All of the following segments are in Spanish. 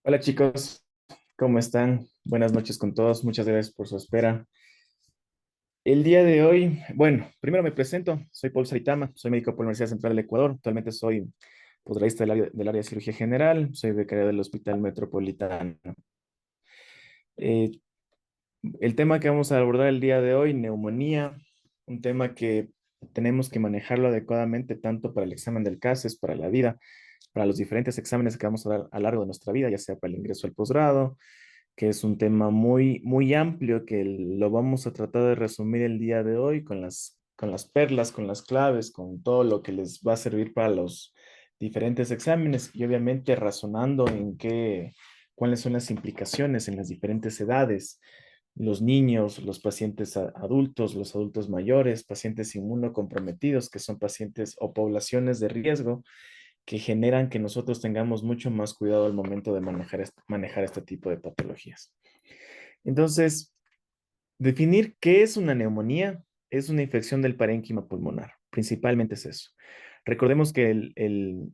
Hola chicos, ¿cómo están? Buenas noches con todos, muchas gracias por su espera. El día de hoy, bueno, primero me presento, soy Paul Saitama, soy médico por la Universidad Central del Ecuador, actualmente soy posgradista del área de cirugía general, soy becario del Hospital Metropolitano. Eh, el tema que vamos a abordar el día de hoy, neumonía, un tema que tenemos que manejarlo adecuadamente tanto para el examen del CASES, para la vida, para los diferentes exámenes que vamos a dar a lo largo de nuestra vida, ya sea para el ingreso al posgrado, que es un tema muy, muy amplio que lo vamos a tratar de resumir el día de hoy con las perlas, con las claves, con todo lo que les va a servir para los diferentes exámenes y obviamente razonando cuáles son las implicaciones en las diferentes edades, los niños, los pacientes adultos, los adultos mayores, pacientes inmunocomprometidos, que son pacientes o poblaciones de riesgo que generan que nosotros tengamos mucho más cuidado al momento de manejar este tipo de patologías. Entonces, definir qué es una neumonía es una infección del parénquima pulmonar. Principalmente es eso. Recordemos que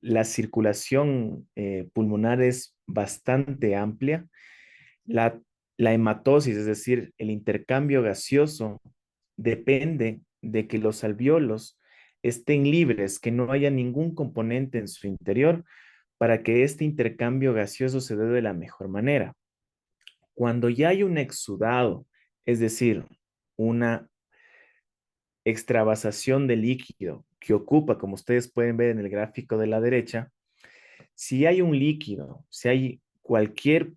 la circulación pulmonar es bastante amplia. La, la hematosis, es decir, el intercambio gaseoso, depende de que los alvéolos estén libres, que no haya ningún componente en su interior para que este intercambio gaseoso se dé de la mejor manera. Cuando ya hay un exudado, es decir, una extravasación de líquido que ocupa, como ustedes pueden ver en el gráfico de la derecha, si hay un líquido, si hay cualquier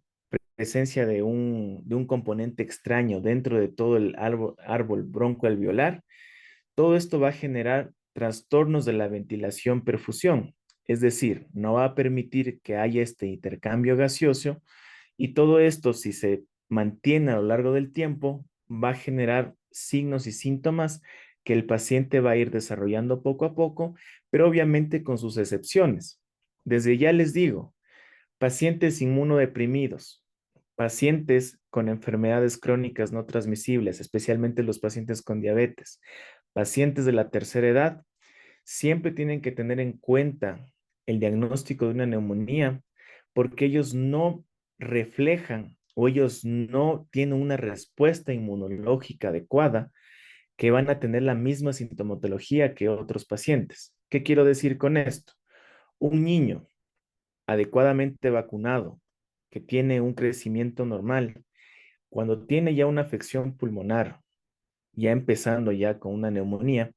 presencia de un componente extraño dentro de todo el árbol broncoalveolar, todo esto va a generar trastornos de la ventilación-perfusión, es decir, no va a permitir que haya este intercambio gaseoso y todo esto, si se mantiene a lo largo del tiempo, va a generar signos y síntomas que el paciente va a ir desarrollando poco a poco, pero obviamente con sus excepciones. Desde ya les digo, pacientes inmunodeprimidos, pacientes con enfermedades crónicas no transmisibles, especialmente los pacientes con diabetes, pacientes de la tercera edad, siempre tienen que tener en cuenta el diagnóstico de una neumonía porque ellos no reflejan o ellos no tienen una respuesta inmunológica adecuada que van a tener la misma sintomatología que otros pacientes. ¿Qué quiero decir con esto? Un niño adecuadamente vacunado, que tiene un crecimiento normal, cuando tiene ya una afección pulmonar, ya empezando ya con una neumonía,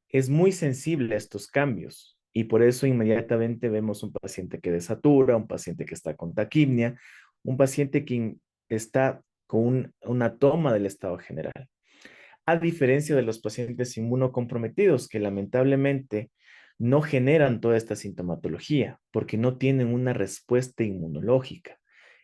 es muy sensible a estos cambios y por eso inmediatamente vemos un paciente que desatura, un paciente que está con taquipnia, un paciente que está con una toma del estado general. A diferencia de los pacientes inmunocomprometidos que lamentablemente no generan toda esta sintomatología porque no tienen una respuesta inmunológica.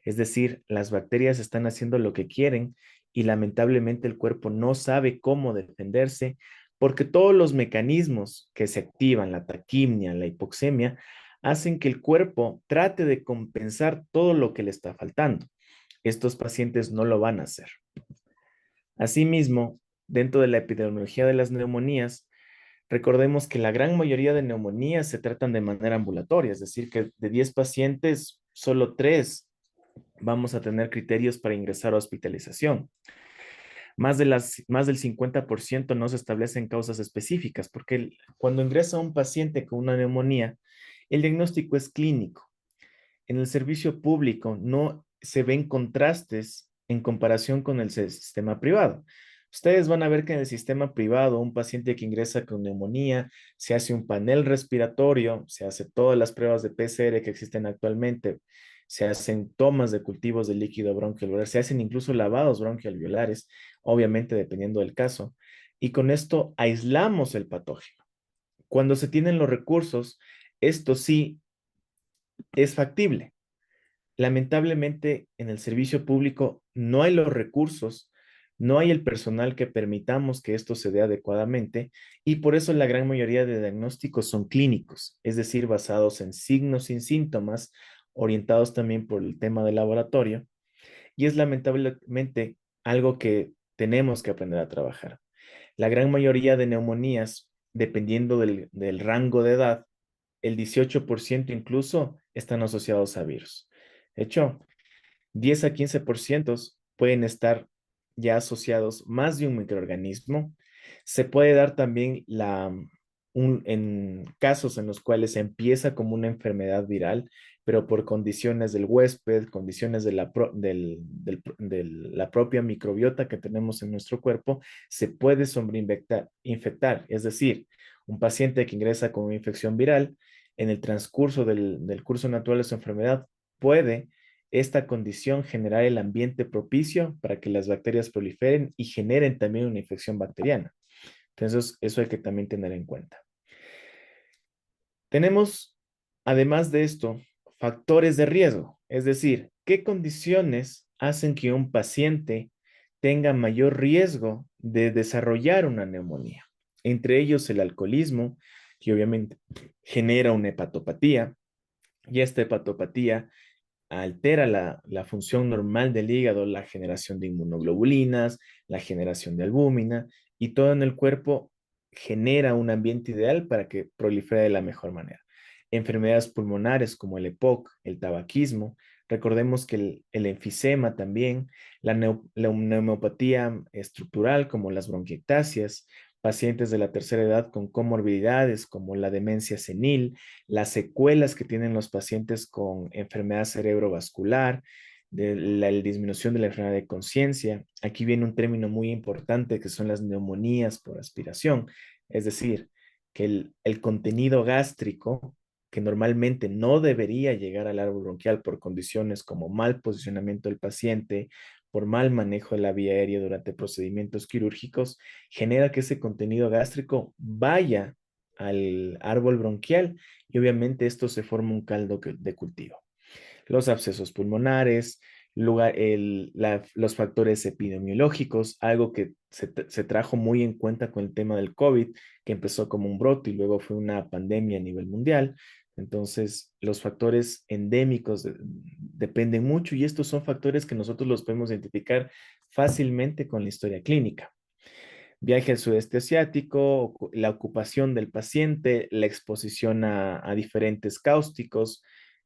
Es decir, las bacterias están haciendo lo que quieren y lamentablemente el cuerpo no sabe cómo defenderse porque todos los mecanismos que se activan, la taquimia, la hipoxemia, hacen que el cuerpo trate de compensar todo lo que le está faltando. Estos pacientes no lo van a hacer. Asimismo, dentro de la epidemiología de las neumonías, recordemos que la gran mayoría de neumonías se tratan de manera ambulatoria, es decir, que de 10 pacientes, solo 3 vamos a tener criterios para ingresar a hospitalización. Más del 50% no se establecen causas específicas, porque cuando ingresa un paciente con una neumonía, el diagnóstico es clínico. En el servicio público no se ven contrastes en comparación con el sistema privado. Ustedes van a ver que en el sistema privado, un paciente que ingresa con neumonía, se hace un panel respiratorio, se hace todas las pruebas de PCR que existen actualmente, se hacen tomas de cultivos de líquido bronquialveolar, se hacen incluso lavados bronquialveolares, obviamente dependiendo del caso, y con esto aislamos el patógeno. Cuando se tienen los recursos, esto sí es factible. Lamentablemente, en el servicio público no hay los recursos, no hay el personal que permitamos que esto se dé adecuadamente y por eso la gran mayoría de diagnósticos son clínicos, es decir, basados en signos y síntomas, orientados también por el tema del laboratorio y es lamentablemente algo que tenemos que aprender a trabajar. La gran mayoría de neumonías, dependiendo del rango de edad, el 18% incluso están asociados a virus. hecho, 10 a 15% pueden estar ya asociados más de un microorganismo. Se puede dar también en casos en los cuales empieza como una enfermedad viral, pero por condiciones del huésped, condiciones de de la propia microbiota que tenemos en nuestro cuerpo, se puede infectar. Es decir, un paciente que ingresa con una infección viral, en el transcurso del curso natural de su enfermedad, puede esta condición generar el ambiente propicio para que las bacterias proliferen y generen también una infección bacteriana. Entonces, eso hay que también tener en cuenta. Tenemos, además de esto, factores de riesgo, es decir, qué condiciones hacen que un paciente tenga mayor riesgo de desarrollar una neumonía. Entre ellos, el alcoholismo, que obviamente genera una hepatopatía, y esta hepatopatía altera la función normal del hígado, la generación de inmunoglobulinas, la generación de albúmina, y todo en el cuerpo genera un ambiente ideal para que prolifere de la mejor manera. Enfermedades pulmonares como el EPOC, el tabaquismo, recordemos que el enfisema también, la neumopatía estructural como las bronquiectasias, pacientes de la tercera edad con comorbilidades como la demencia senil, las secuelas que tienen los pacientes con enfermedad cerebrovascular, de la disminución de la enfermedad de conciencia. Aquí viene un término muy importante que son las neumonías por aspiración, es decir, que el contenido gástrico que normalmente no debería llegar al árbol bronquial por condiciones como mal posicionamiento del paciente, por mal manejo de la vía aérea durante procedimientos quirúrgicos, genera que ese contenido gástrico vaya al árbol bronquial y obviamente esto se forma un caldo de cultivo. Los abscesos pulmonares, los factores epidemiológicos, algo que se trajo muy en cuenta con el tema del COVID, que empezó como un brote y luego fue una pandemia a nivel mundial. Entonces, los factores endémicos dependen mucho y estos son factores que nosotros los podemos identificar fácilmente con la historia clínica. Viaje al sudeste asiático, la ocupación del paciente, la exposición a diferentes cáusticos,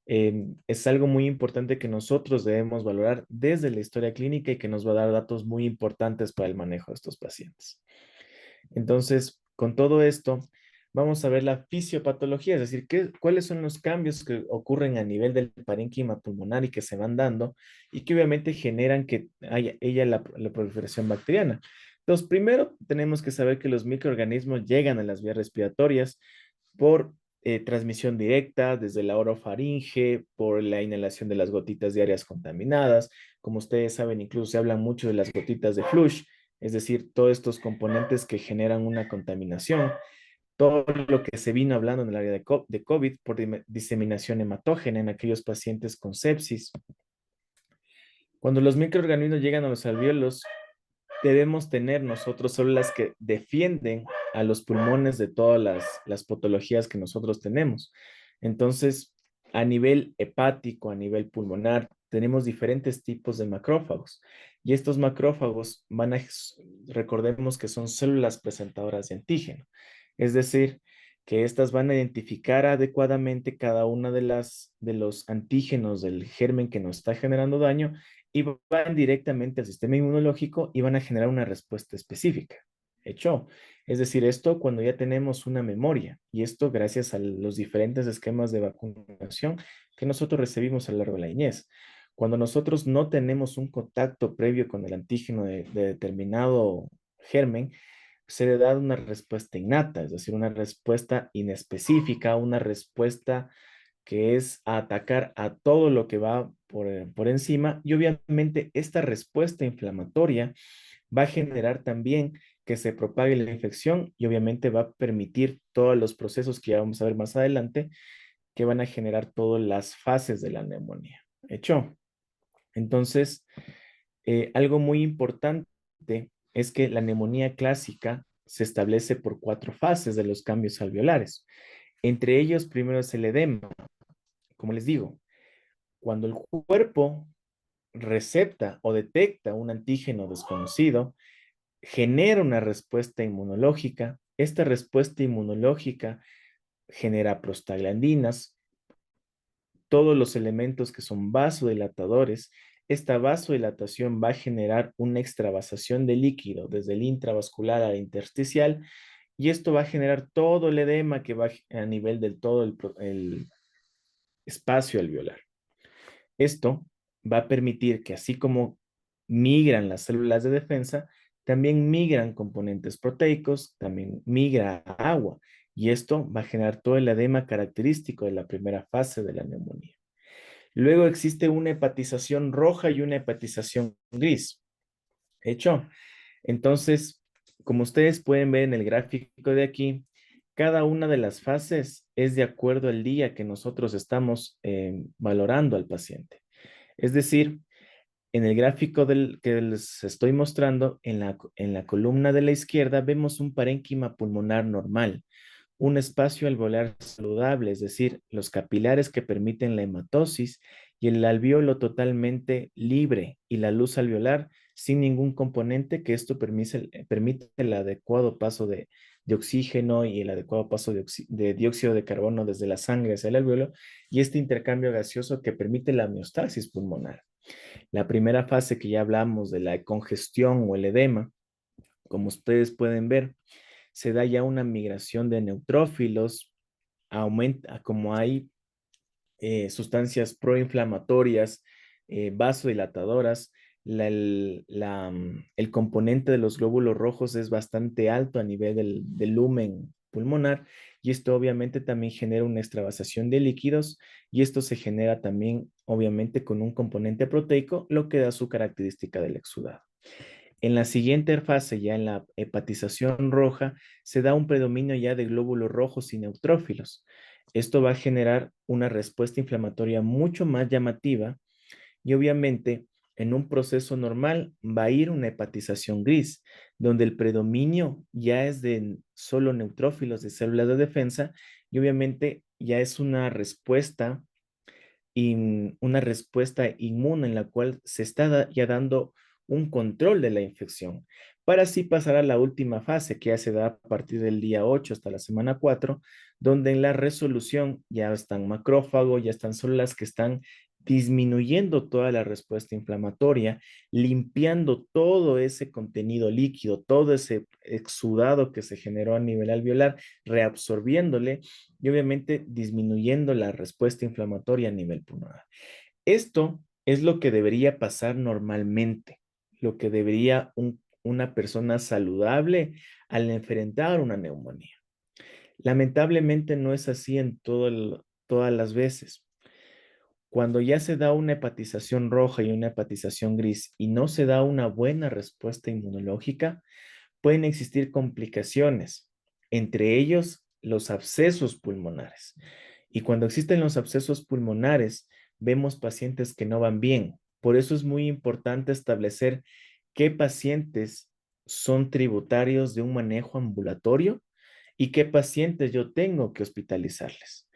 es algo muy importante que nosotros debemos valorar desde la historia clínica y que nos va a dar datos muy importantes para el manejo de estos pacientes. Entonces, con todo esto, vamos a ver la fisiopatología, es decir, cuáles son los cambios que ocurren a nivel del parénquima pulmonar y que se van dando y que obviamente generan que haya la proliferación bacteriana. Entonces, primero tenemos que saber que los microorganismos llegan a las vías respiratorias por transmisión directa desde la orofaringe, por la inhalación de las gotitas diarias contaminadas. Como ustedes saben, incluso se habla mucho de las gotitas de flush, es decir, todos estos componentes que generan una contaminación, todo lo que se vino hablando en el área de COVID por diseminación hematógena en aquellos pacientes con sepsis. Cuando los microorganismos llegan a los alvéolos, debemos tener nosotros células que defienden a los pulmones de todas las patologías que nosotros tenemos. Entonces, a nivel hepático, a nivel pulmonar, tenemos diferentes tipos de macrófagos. Y estos macrófagos recordemos que son células presentadoras de antígeno. Es decir, que estas van a identificar adecuadamente cada una de los antígenos del germen que nos está generando daño y van directamente al sistema inmunológico y van a generar una respuesta específica. Hecho, es decir, esto cuando ya tenemos una memoria y esto gracias a los diferentes esquemas de vacunación que nosotros recibimos a lo largo de la niñez. Cuando nosotros no tenemos un contacto previo con el antígeno de determinado germen, se le da una respuesta innata, es decir, una respuesta inespecífica, una respuesta que es a atacar a todo lo que va por encima y obviamente esta respuesta inflamatoria va a generar también que se propague la infección y obviamente va a permitir todos los procesos que ya vamos a ver más adelante que van a generar todas las fases de la neumonía. ¿Hecho? Entonces, algo muy importante es que la neumonía clásica se establece por 4 fases de los cambios alveolares. Entre ellos, primero es el edema. Como les digo, cuando el cuerpo recepta o detecta un antígeno desconocido, genera una respuesta inmunológica. Esta respuesta inmunológica genera prostaglandinas. todos los elementos que son vasodilatadores. Esta vasodilatación va a generar una extravasación de líquido desde el intravascular al intersticial y esto va a generar todo el edema que va a nivel del todo el espacio alveolar. Esto va a permitir que así como migran las células de defensa, también migran componentes proteicos, también migra agua y esto va a generar todo el edema característico de la primera fase de la neumonía. Luego existe una hepatización roja y una hepatización gris. ¿Hecho? Entonces, como ustedes pueden ver en el gráfico de aquí, cada una de las fases es de acuerdo al día que nosotros estamos valorando al paciente. Es decir, en el gráfico que les estoy mostrando, en la columna de la izquierda vemos un parénquima pulmonar normal, un espacio alveolar saludable, es decir, los capilares que permiten la hematosis y el alveolo totalmente libre y la luz alveolar sin ningún componente que esto permite el adecuado paso de oxígeno y el adecuado paso de dióxido de carbono desde la sangre hacia el alveolo y este intercambio gaseoso que permite la homeostasis pulmonar. La primera fase que ya hablamos de la congestión o el edema, como ustedes pueden ver, se da ya una migración de neutrófilos, aumenta, como hay sustancias proinflamatorias, vasodilatadoras, el componente de los glóbulos rojos es bastante alto a nivel del lumen pulmonar y esto obviamente también genera una extravasación de líquidos y esto se genera también obviamente con un componente proteico, lo que da su característica del exudado. En la siguiente fase, ya en la hepatización roja, se da un predominio ya de glóbulos rojos y neutrófilos. Esto va a generar una respuesta inflamatoria mucho más llamativa y obviamente en un proceso normal va a ir una hepatización gris, donde el predominio ya es de solo neutrófilos de células de defensa y obviamente ya es una respuesta inmune en la cual se está ya dando un control de la infección, para así pasar a la última fase que ya se da a partir del día 8 hasta la semana 4, donde en la resolución ya están macrófagos, ya están células que están disminuyendo toda la respuesta inflamatoria, limpiando todo ese contenido líquido, todo ese exudado que se generó a nivel alveolar, reabsorbiéndole y obviamente disminuyendo la respuesta inflamatoria a nivel pulmonar. Esto es lo que debería pasar normalmente, lo que debería una persona saludable al enfrentar una neumonía. Lamentablemente no es así en todas las veces. Cuando ya se da una hepatización roja y una hepatización gris y no se da una buena respuesta inmunológica, pueden existir complicaciones, entre ellos los abscesos pulmonares. Y cuando existen los abscesos pulmonares, vemos pacientes que no van bien. Por eso es muy importante establecer qué pacientes son tributarios de un manejo ambulatorio y qué pacientes yo tengo que hospitalizarles.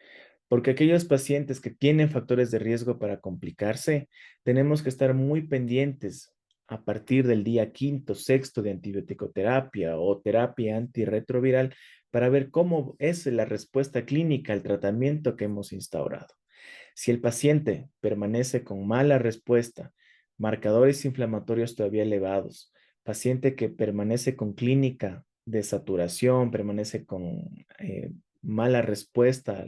Porque aquellos pacientes que tienen factores de riesgo para complicarse, tenemos que estar muy pendientes a partir del día quinto, sexto de antibiótico-terapia o terapia antirretroviral para ver cómo es la respuesta clínica al tratamiento que hemos instaurado. Si el paciente permanece con mala respuesta, marcadores inflamatorios todavía elevados, paciente que permanece con clínica de saturación, permanece con mala respuesta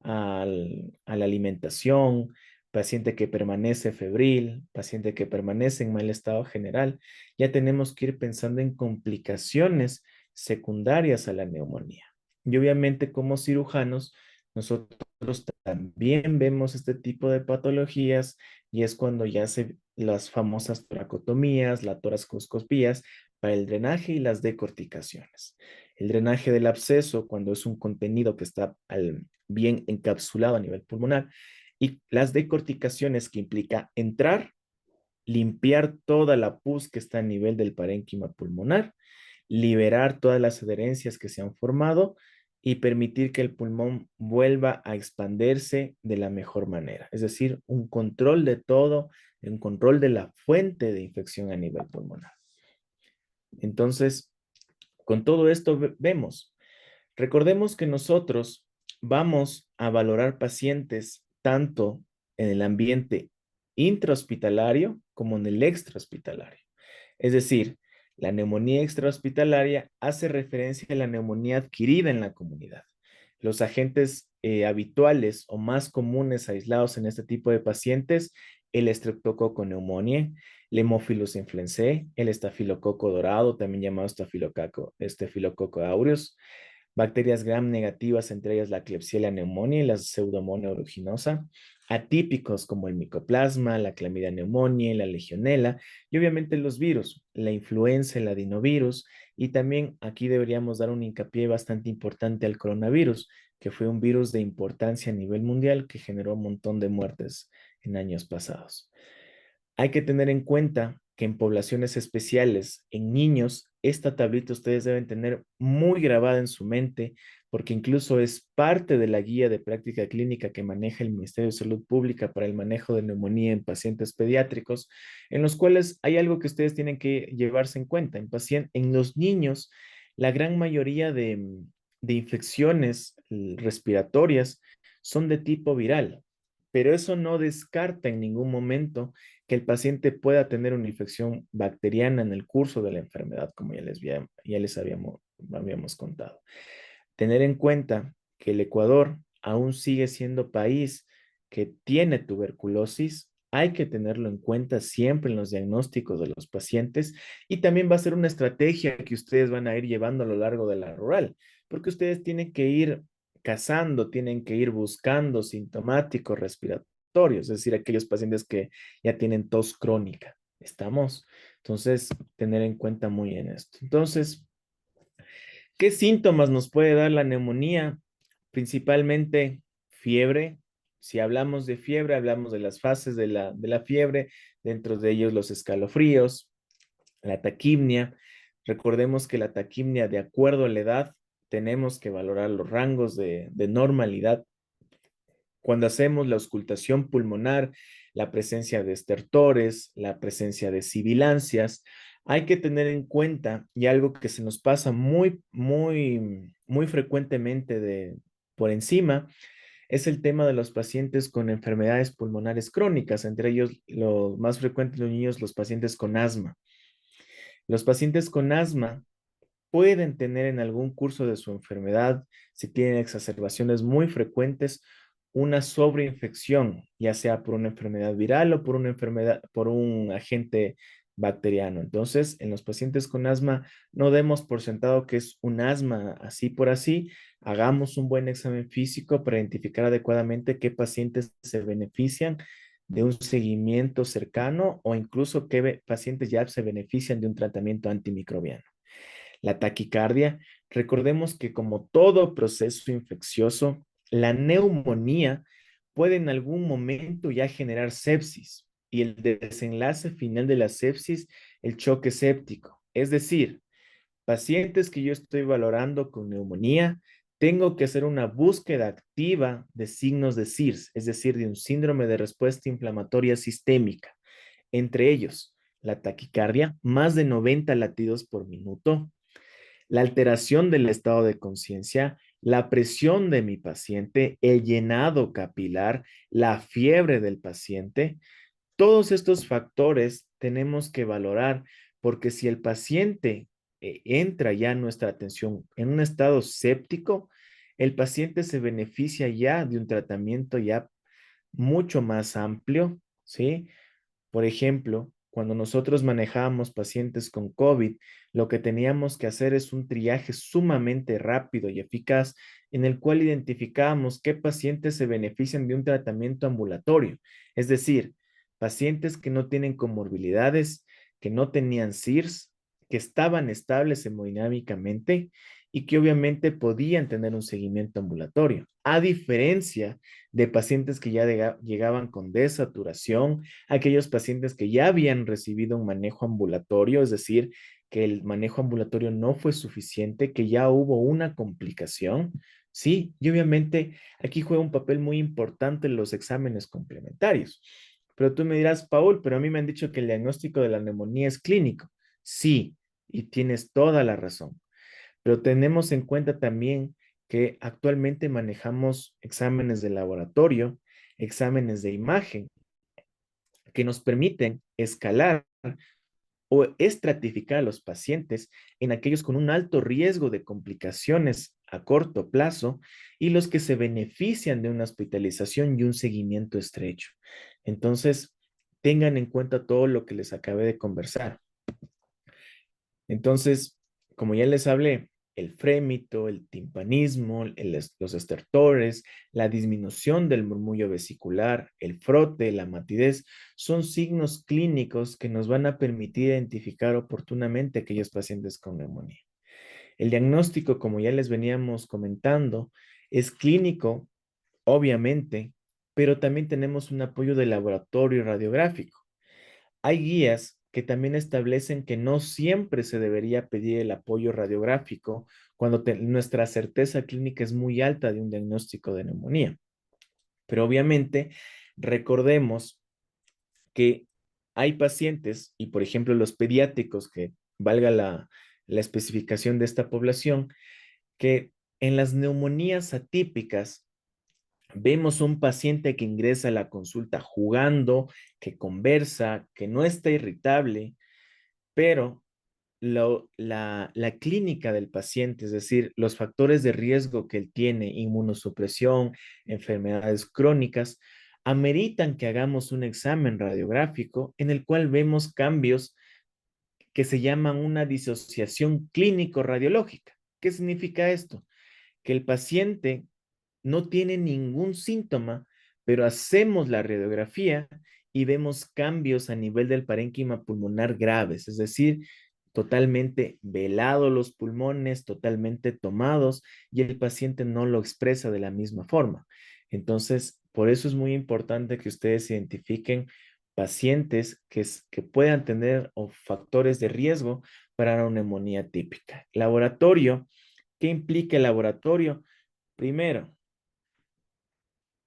a la alimentación, paciente que permanece febril, paciente que permanece en mal estado general, ya tenemos que ir pensando en complicaciones secundarias a la neumonía. Y obviamente como cirujanos, nosotros también vemos este tipo de patologías y es cuando ya se las famosas toracotomías, la toracoscopías para el drenaje y las decorticaciones. El drenaje del absceso, cuando es un contenido que está bien encapsulado a nivel pulmonar, y las decorticaciones que implica entrar, limpiar toda la pus que está a nivel del parénquima pulmonar, liberar todas las adherencias que se han formado y permitir que el pulmón vuelva a expandirse de la mejor manera. Es decir, un control de todo, un control de la fuente de infección a nivel pulmonar. Entonces, con todo esto vemos, recordemos que nosotros vamos a valorar pacientes tanto en el ambiente intrahospitalario como en el extrahospitalario. Es decir, la neumonía extrahospitalaria hace referencia a la neumonía adquirida en la comunidad. Los agentes habituales o más comunes aislados en este tipo de pacientes, el Streptococcus pneumoniae, el Haemophilus influenzae, el estafilococo dorado, también llamado estafilococo aureus, bacterias gram negativas, entre ellas la Klebsiella pneumoniae y la Pseudomonas aeruginosa, atípicos como el micoplasma, la Chlamydia pneumoniae, la legionela y obviamente los virus, la influenza, el adenovirus y también aquí deberíamos dar un hincapié bastante importante al coronavirus, que fue un virus de importancia a nivel mundial que generó un montón de muertes en años pasados. Hay que tener en cuenta que en poblaciones especiales, en niños, esta tablita ustedes deben tener muy grabada en su mente, porque incluso es parte de la guía de práctica clínica que maneja el Ministerio de Salud Pública para el manejo de neumonía en pacientes pediátricos, en los cuales hay algo que ustedes tienen que llevarse en cuenta. En los niños, la gran mayoría de infecciones respiratorias son de tipo viral, pero eso no descarta en ningún momento que el paciente pueda tener una infección bacteriana en el curso de la enfermedad, como ya les habíamos contado. Tener en cuenta que el Ecuador aún sigue siendo país que tiene tuberculosis, hay que tenerlo en cuenta siempre en los diagnósticos de los pacientes y también va a ser una estrategia que ustedes van a ir llevando a lo largo de la rural, porque ustedes tienen que ir cazando, tienen que ir buscando sintomáticos respiratorios, es decir, aquellos pacientes que ya tienen tos crónica. ¿Estamos? Entonces, tener en cuenta muy bien esto. Entonces, ¿qué síntomas nos puede dar la neumonía? Principalmente fiebre. Si hablamos de fiebre, hablamos de las fases de la fiebre, dentro de ellos los escalofríos, la taquimnia. Recordemos que la taquimnia, de acuerdo a la edad, tenemos que valorar los rangos de normalidad. Cuando hacemos la auscultación pulmonar, la presencia de estertores, la presencia de sibilancias, hay que tener en cuenta, y algo que se nos pasa muy frecuentemente por encima, es el tema de los pacientes con enfermedades pulmonares crónicas, entre ellos los más frecuentes los niños, los pacientes con asma. Los pacientes con asma pueden tener en algún curso de su enfermedad, si tienen exacerbaciones muy frecuentes, una sobreinfección, ya sea por una enfermedad viral o por una enfermedad, por un agente bacteriano. Entonces, en los pacientes con asma, no demos por sentado que es un asma así por así. Hagamos un buen examen físico para identificar adecuadamente qué pacientes se benefician de un seguimiento cercano o incluso qué pacientes ya se benefician de un tratamiento antimicrobiano. La taquicardia, recordemos que como todo proceso infeccioso, la neumonía puede en algún momento ya generar sepsis y el desenlace final de la sepsis, el choque séptico. Es decir, pacientes que yo estoy valorando con neumonía, tengo que hacer una búsqueda activa de signos de SIRS, es decir, de un síndrome de respuesta inflamatoria sistémica. Entre ellos, la taquicardia, más de 90 latidos por minuto, la alteración del estado de conciencia, la presión de mi paciente, el llenado capilar, la fiebre del paciente. Todos estos factores tenemos que valorar porque si el paciente entra ya en nuestra atención en un estado séptico, el paciente se beneficia ya de un tratamiento ya mucho más amplio, ¿sí? Por ejemplo, cuando nosotros manejábamos pacientes con COVID, lo que teníamos que hacer es un triaje sumamente rápido y eficaz en el cual identificábamos qué pacientes se benefician de un tratamiento ambulatorio, es decir, pacientes que no tienen comorbilidades, que no tenían SIRS, que estaban estables hemodinámicamente y que obviamente podían tener un seguimiento ambulatorio, a diferencia de pacientes que ya llegaban con desaturación, aquellos pacientes que ya habían recibido un manejo ambulatorio, es decir, que el manejo ambulatorio no fue suficiente, que ya hubo una complicación, ¿sí? Y obviamente aquí juega un papel muy importante los exámenes complementarios. Pero tú me dirás, Paul, pero a mí me han dicho que el diagnóstico de la neumonía es clínico. Sí, y tienes toda la razón. Pero tenemos en cuenta también que actualmente manejamos exámenes de laboratorio exámenes de imagen que nos permiten escalar o estratificar a los pacientes en aquellos con un alto riesgo de complicaciones a corto plazo y los que se benefician de una hospitalización y un seguimiento estrecho. Entonces, tengan en cuenta todo lo que les acabé de conversar. Entonces, como ya les hablé, el frémito, el timpanismo, los estertores, la disminución del murmullo vesicular, el frote, la matidez, son signos clínicos que nos van a permitir identificar oportunamente a aquellos pacientes con neumonía. El diagnóstico, como ya les veníamos comentando, es clínico, obviamente, pero también tenemos un apoyo de laboratorio radiográfico. Hay guías que también establecen que no siempre se debería pedir el apoyo radiográfico cuando nuestra certeza clínica es muy alta de un diagnóstico de neumonía. Pero obviamente, recordemos que hay pacientes, y por ejemplo los pediátricos, que valga la especificación de esta población, que en las neumonías atípicas vemos un paciente que ingresa a la consulta jugando, que conversa, que no está irritable, pero la clínica del paciente, es decir, los factores de riesgo que él tiene, inmunosupresión, enfermedades crónicas, ameritan que hagamos un examen radiográfico en el cual vemos cambios que se llaman una disociación clínico-radiológica. ¿Qué significa esto? Que el paciente no tiene ningún síntoma, pero hacemos la radiografía y vemos cambios a nivel del parénquima pulmonar graves, es decir, totalmente velados los pulmones, totalmente tomados, y el paciente no lo expresa de la misma forma. Entonces, por eso es muy importante que ustedes identifiquen pacientes que puedan tener factores de riesgo para una neumonía típica. Laboratorio, ¿qué implica el laboratorio? Primero,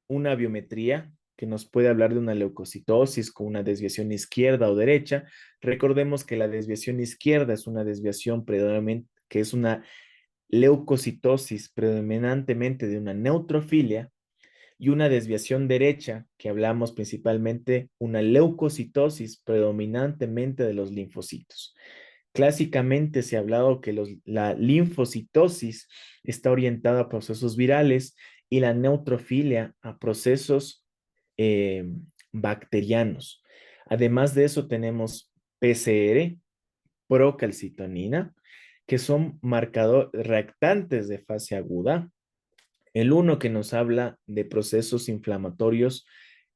una biometría que nos puede hablar de una leucocitosis con una desviación izquierda o derecha. Recordemos que la desviación izquierda es una desviación predominante, que es una leucocitosis predominantemente de una neutrofilia, y una desviación derecha, que hablamos principalmente una leucocitosis predominantemente de los linfocitos. Clásicamente se ha hablado que la linfocitosis está orientada a procesos virales y la neutrofilia a procesos eh, bacterianos. Además de eso tenemos PCR, procalcitonina, que son marcadores reactantes de fase aguda. El uno que nos habla de procesos inflamatorios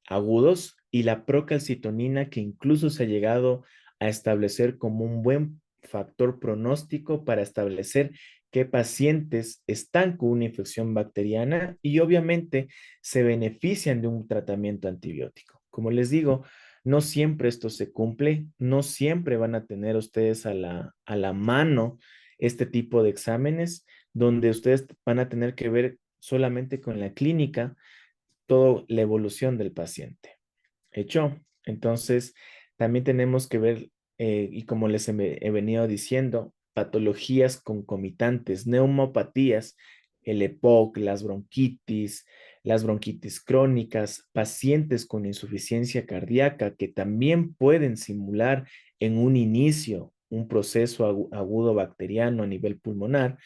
agudos y la procalcitonina que incluso se ha llegado a establecer como un buen factor pronóstico para establecer qué pacientes están con una infección bacteriana y obviamente se benefician de un tratamiento antibiótico. Como les digo, no siempre esto se cumple, no siempre van a tener ustedes a la mano este tipo de exámenes donde ustedes van a tener que ver solamente con la clínica toda la evolución del paciente. ¿Hecho? Entonces, también tenemos que ver, y como les he venido diciendo, patologías concomitantes, neumopatías, el EPOC, las bronquitis crónicas, pacientes con insuficiencia cardíaca que también pueden simular en un inicio un proceso agudo bacteriano a nivel pulmonar,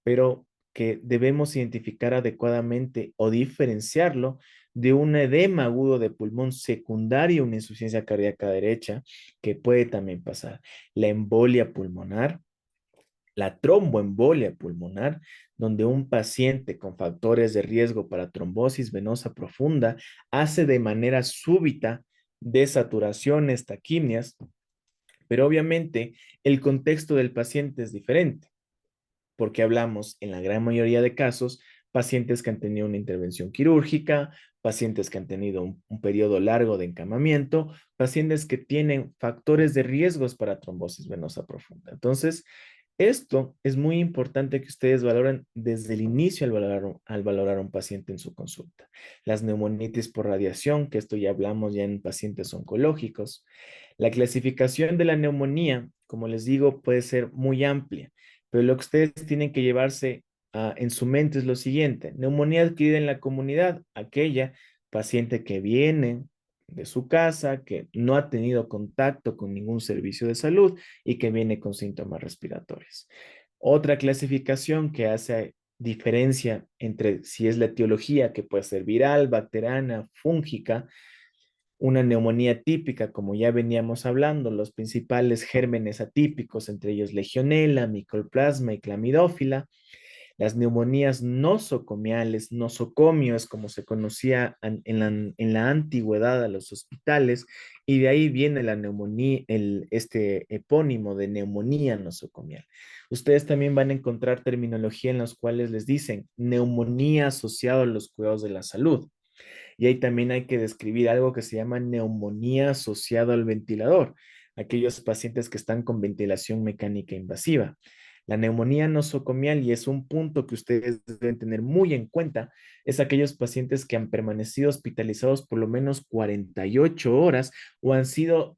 pero que debemos identificar adecuadamente o diferenciarlo de un edema agudo de pulmón secundario, una insuficiencia cardíaca derecha, que puede también pasar. La embolia pulmonar, la tromboembolia pulmonar, donde un paciente con factores de riesgo para trombosis venosa profunda hace de manera súbita desaturaciones, taquimias, pero obviamente el contexto del paciente es diferente porque hablamos en la gran mayoría de casos pacientes que han tenido una intervención quirúrgica, pacientes que han tenido un periodo largo de encamamiento, pacientes que tienen factores de riesgos para trombosis venosa profunda. Entonces, esto es muy importante que ustedes valoren desde el inicio al valorar a un paciente en su consulta. Las neumonitis por radiación, que esto ya hablamos ya en pacientes oncológicos. La clasificación de la neumonía, como les digo, puede ser muy amplia, pero lo que ustedes tienen que llevarse en su mente es lo siguiente: neumonía adquirida en la comunidad, aquella paciente que viene de su casa, que no ha tenido contacto con ningún servicio de salud y que viene con síntomas respiratorios. Otra clasificación que hace diferencia entre si es la etiología, que puede ser viral, bacteriana, fúngica, una neumonía típica, como ya veníamos hablando, los principales gérmenes atípicos, entre ellos Legionella, Mycoplasma y Clamidófila. Las neumonías nosocomiales, nosocomio es como se conocía en la antigüedad a los hospitales, y de ahí viene la neumonía, este epónimo de neumonía nosocomial. Ustedes también van a encontrar terminología en las cuales les dicen neumonía asociada a los cuidados de la salud. Y ahí también hay que describir algo que se llama neumonía asociada al ventilador, aquellos pacientes que están con ventilación mecánica invasiva. La neumonía nosocomial, y es un punto que ustedes deben tener muy en cuenta, es aquellos pacientes que han permanecido hospitalizados por lo menos 48 horas o han sido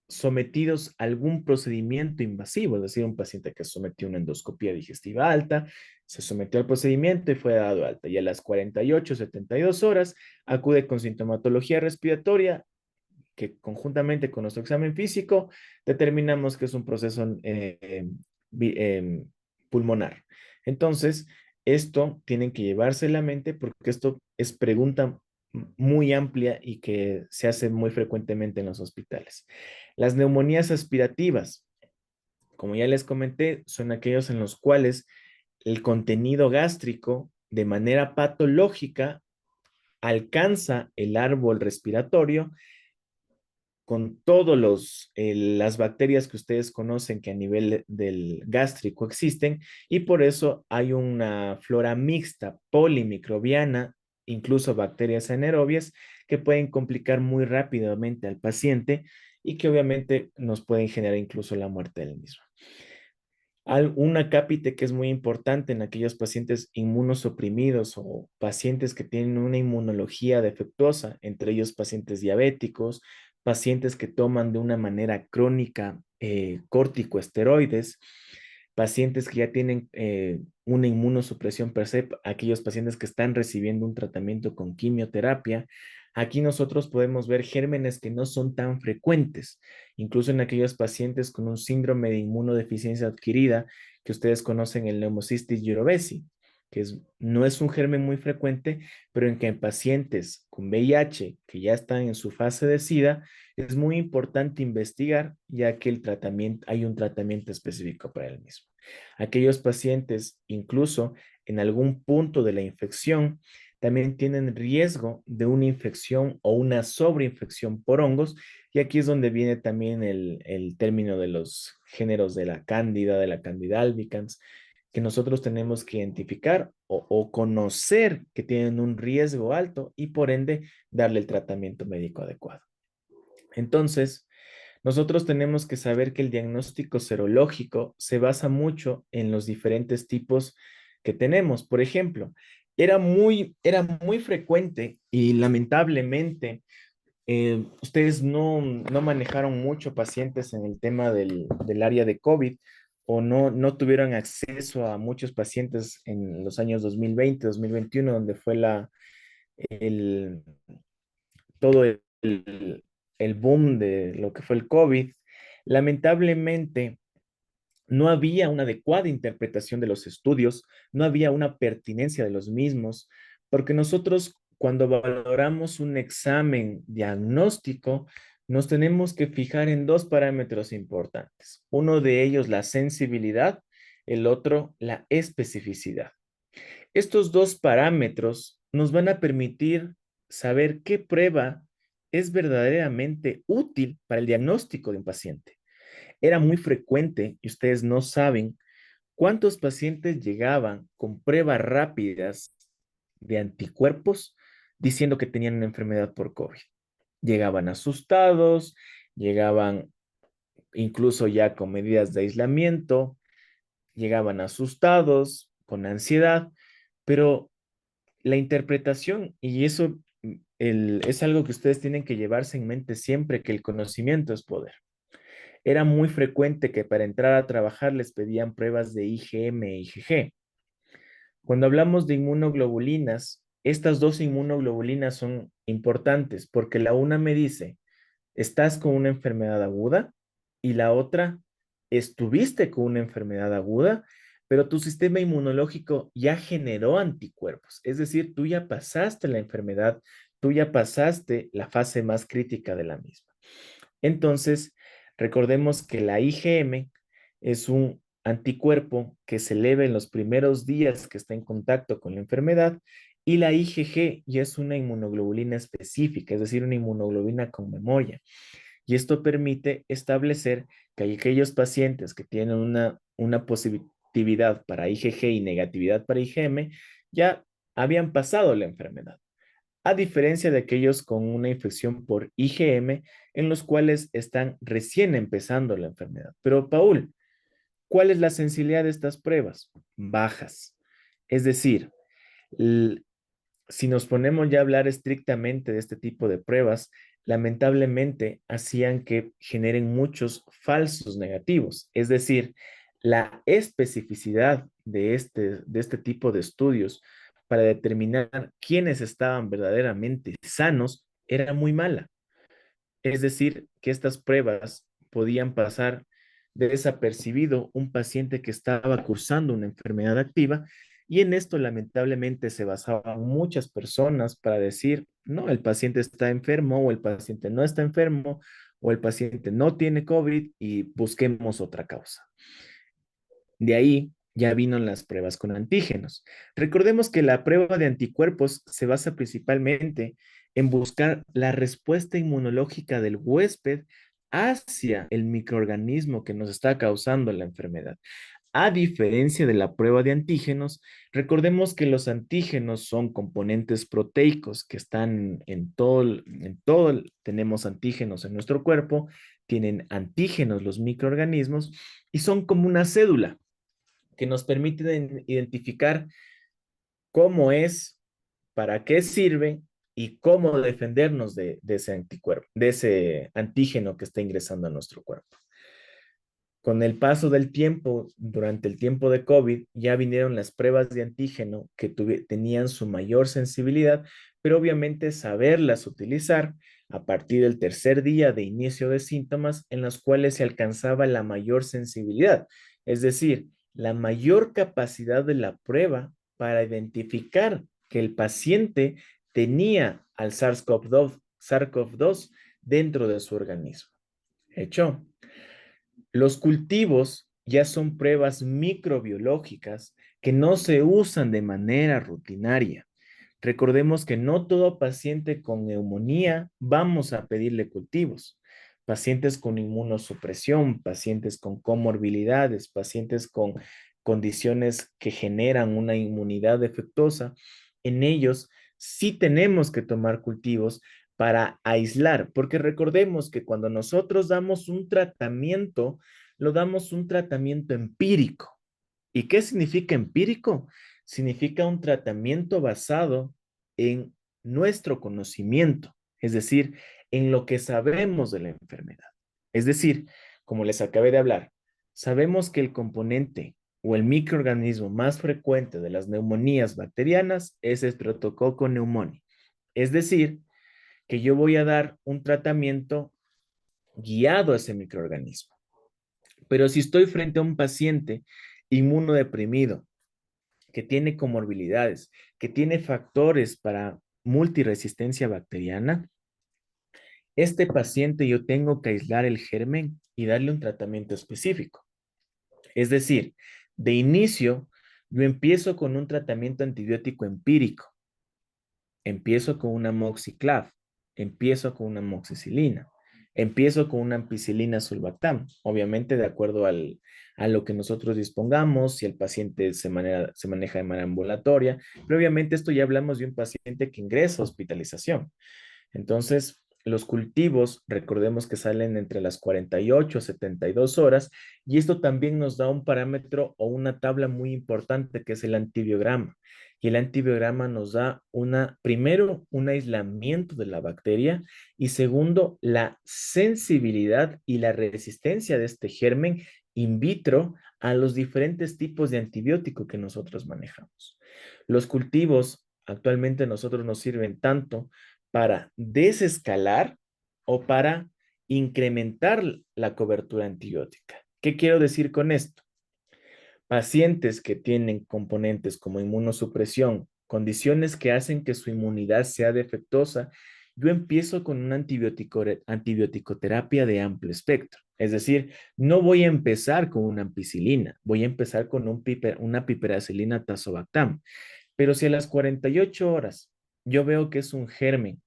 sometidos a algún procedimiento invasivo, es decir, un paciente que sometió una endoscopía digestiva alta, se sometió al procedimiento y fue dado alta. Y a las 48, 72 horas acude con sintomatología respiratoria que conjuntamente con nuestro examen físico determinamos que es un proceso pulmonar. Entonces, esto tienen que llevarse a la mente porque esto es pregunta muy amplia y que se hace muy frecuentemente en los hospitales. Las neumonías aspirativas, como ya les comenté, son aquellos en los cuales el contenido gástrico de manera patológica alcanza el árbol respiratorio con todas las bacterias que ustedes conocen que a nivel del gástrico existen, y por eso hay una flora mixta polimicrobiana, incluso bacterias anaerobias, que pueden complicar muy rápidamente al paciente y que obviamente nos pueden generar incluso la muerte del mismo. Una cápite que es muy importante en aquellos pacientes inmunosuprimidos o pacientes que tienen una inmunología defectuosa, entre ellos pacientes diabéticos, pacientes que toman de una manera crónica corticosteroides, pacientes que ya tienen una inmunosupresión per se, aquellos pacientes que están recibiendo un tratamiento con quimioterapia. Aquí nosotros podemos ver gérmenes que no son tan frecuentes, incluso en aquellos pacientes con un síndrome de inmunodeficiencia adquirida, que ustedes conocen el Pneumocystis jirovecii, que no es un germen muy frecuente, pero en que en pacientes con VIH que ya están en su fase de SIDA, es muy importante investigar, ya que hay un tratamiento específico para el mismo. Aquellos pacientes, incluso en algún punto de la infección, también tienen riesgo de una infección o una sobreinfección por hongos, y aquí es donde viene también el término de los géneros de la Candida albicans, que nosotros tenemos que identificar o conocer que tienen un riesgo alto y por ende darle el tratamiento médico adecuado. Entonces, nosotros tenemos que saber que el diagnóstico serológico se basa mucho en los diferentes tipos que tenemos. Por ejemplo, era muy frecuente y lamentablemente ustedes no manejaron mucho pacientes en el tema del área de COVID, o no tuvieron acceso a muchos pacientes en los años 2020, 2021, donde fue el, todo el boom de lo que fue el COVID. Lamentablemente, no había una adecuada interpretación de los estudios, no había una pertinencia de los mismos, porque nosotros cuando valoramos un examen diagnóstico, nos tenemos que fijar en dos parámetros importantes. Uno de ellos, la sensibilidad, el otro, la especificidad. Estos dos parámetros nos van a permitir saber qué prueba es verdaderamente útil para el diagnóstico de un paciente. Era muy frecuente, y ustedes no saben, cuántos pacientes llegaban con pruebas rápidas de anticuerpos diciendo que tenían una enfermedad por COVID. Llegaban asustados, llegaban incluso ya con medidas de aislamiento, llegaban asustados, con ansiedad, pero la interpretación, y eso es algo que ustedes tienen que llevarse en mente siempre, que el conocimiento es poder. Era muy frecuente que para entrar a trabajar les pedían pruebas de IgM e IgG. Cuando hablamos de inmunoglobulinas, estas dos inmunoglobulinas son importantes porque la una me dice, estás con una enfermedad aguda y la otra, estuviste con una enfermedad aguda, pero tu sistema inmunológico ya generó anticuerpos. Es decir, tú ya pasaste la enfermedad, tú ya pasaste la fase más crítica de la misma. Entonces, recordemos que la IgM es un anticuerpo que se eleva en los primeros días que está en contacto con la enfermedad y la IgG ya es una inmunoglobulina específica, es decir, una inmunoglobulina con memoria. Y esto permite establecer que hay aquellos pacientes que tienen una positividad para IgG y negatividad para IgM ya habían pasado la enfermedad, a diferencia de aquellos con una infección por IgM en los cuales están recién empezando la enfermedad. Pero, Paul, ¿cuál es la sensibilidad de estas pruebas? Bajas. Es decir, si nos ponemos ya a hablar estrictamente de este tipo de pruebas, lamentablemente hacían que generen muchos falsos negativos. Es decir, la especificidad de este tipo de estudios para determinar quiénes estaban verdaderamente sanos era muy mala. Es decir, que estas pruebas podían pasar de desapercibido un paciente que estaba cursando una enfermedad activa y en esto lamentablemente se basaban muchas personas para decir, no, el paciente está enfermo o el paciente no está enfermo o el paciente no tiene COVID y busquemos otra causa. De ahí ya vino las pruebas con antígenos. Recordemos que la prueba de anticuerpos se basa principalmente en buscar la respuesta inmunológica del huésped hacia el microorganismo que nos está causando la enfermedad. A diferencia de la prueba de antígenos, recordemos que los antígenos son componentes proteicos que están tenemos antígenos en nuestro cuerpo, tienen antígenos los microorganismos y son como una cédula que nos permite identificar cómo es, para qué sirve y cómo defendernos de ese anticuerpo, de ese antígeno que está ingresando a nuestro cuerpo. Con el paso del tiempo, durante el tiempo de COVID, ya vinieron las pruebas de antígeno que tenían su mayor sensibilidad, pero obviamente saberlas utilizar a partir del tercer día de inicio de síntomas en los cuales se alcanzaba la mayor sensibilidad, es decir, la mayor capacidad de la prueba para identificar que el paciente tenía al SARS-CoV-2 dentro de su organismo. Hecho. Los cultivos ya son pruebas microbiológicas que no se usan de manera rutinaria. Recordemos que no todo paciente con neumonía vamos a pedirle cultivos. Pacientes con inmunosupresión, pacientes con comorbilidades, pacientes con condiciones que generan una inmunidad defectuosa, en ellos sí tenemos que tomar cultivos para aislar, porque recordemos que cuando nosotros damos un tratamiento, lo damos un tratamiento empírico. ¿Y qué significa empírico? Significa un tratamiento basado en nuestro conocimiento, es decir, en lo que sabemos de la enfermedad. Es decir, como les acabé de hablar, sabemos que el componente o el microorganismo más frecuente de las neumonías bacterianas es Streptococcus pneumoniae. Es decir, que yo voy a dar un tratamiento guiado a ese microorganismo. Pero si estoy frente a un paciente inmunodeprimido, que tiene comorbilidades, que tiene factores para multiresistencia bacteriana, este paciente yo tengo que aislar el germen y darle un tratamiento específico. Es decir, de inicio, yo empiezo con un tratamiento antibiótico empírico. Empiezo con una amoxiclav, empiezo con una amoxicilina, empiezo con una ampicilina sulbactam, obviamente de acuerdo a lo que nosotros dispongamos, si el paciente se maneja de manera ambulatoria, pero obviamente esto ya hablamos de un paciente que ingresa a hospitalización. Entonces, los cultivos, recordemos que salen entre las 48 a 72 horas y esto también nos da un parámetro o una tabla muy importante que es el antibiograma. Y el antibiograma nos da primero, un aislamiento de la bacteria y segundo, la sensibilidad y la resistencia de este germen in vitro a los diferentes tipos de antibiótico que nosotros manejamos. Los cultivos actualmente a nosotros nos sirven tanto para desescalar o para incrementar la cobertura antibiótica. ¿Qué quiero decir con esto? Pacientes que tienen componentes como inmunosupresión, condiciones que hacen que su inmunidad sea defectuosa, yo empiezo con una antibiótico-terapia de amplio espectro. Es decir, no voy a empezar con una ampicilina, voy a empezar con una piperacilina tazobactam. Pero si a las 48 horas yo veo que es un germen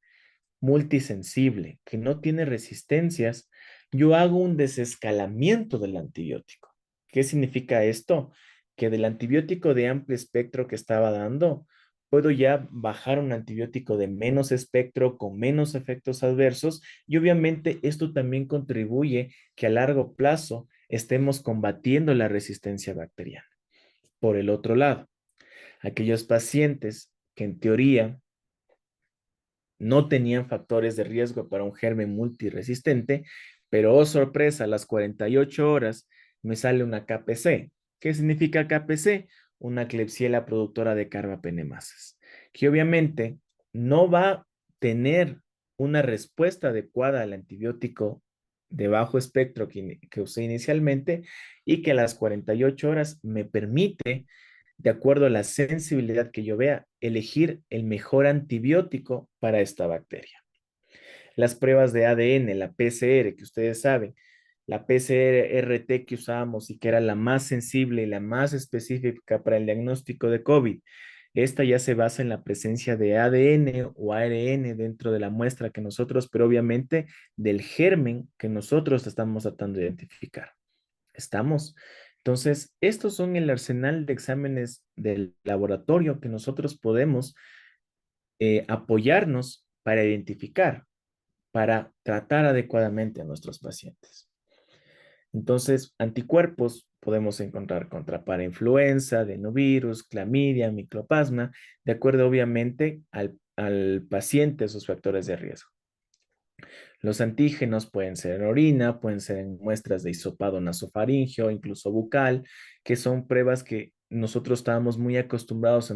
multisensible, que no tiene resistencias, yo hago un desescalamiento del antibiótico. ¿Qué significa esto? Que del antibiótico de amplio espectro que estaba dando, puedo ya bajar un antibiótico de menos espectro, con menos efectos adversos, y obviamente esto también contribuye que a largo plazo estemos combatiendo la resistencia bacteriana. Por el otro lado, aquellos pacientes que en teoría no tenían factores de riesgo para un germen multiresistente, pero oh sorpresa, a las 48 horas me sale una KPC. ¿Qué significa KPC? Una Klebsiella productora de carbapenemasas, que obviamente no va a tener una respuesta adecuada al antibiótico de bajo espectro que usé inicialmente y que a las 48 horas me permite, de acuerdo a la sensibilidad que yo vea, elegir el mejor antibiótico para esta bacteria. Las pruebas de ADN, la PCR, que ustedes saben, la PCR-RT que usábamos y que era la más sensible y la más específica para el diagnóstico de COVID, esta ya se basa en la presencia de ADN o ARN dentro de la muestra que nosotros, pero obviamente del germen que nosotros estamos tratando de identificar. ¿Estamos? Entonces, estos son el arsenal de exámenes del laboratorio que nosotros podemos apoyarnos para identificar, para tratar adecuadamente a nuestros pacientes. Entonces, anticuerpos podemos encontrar contra parainfluenza, adenovirus, clamidia, microplasma, de acuerdo obviamente al paciente, sus factores de riesgo. Los antígenos pueden ser en orina, pueden ser en muestras de hisopado nasofaringeo, incluso bucal, que son pruebas que nosotros estábamos muy acostumbrados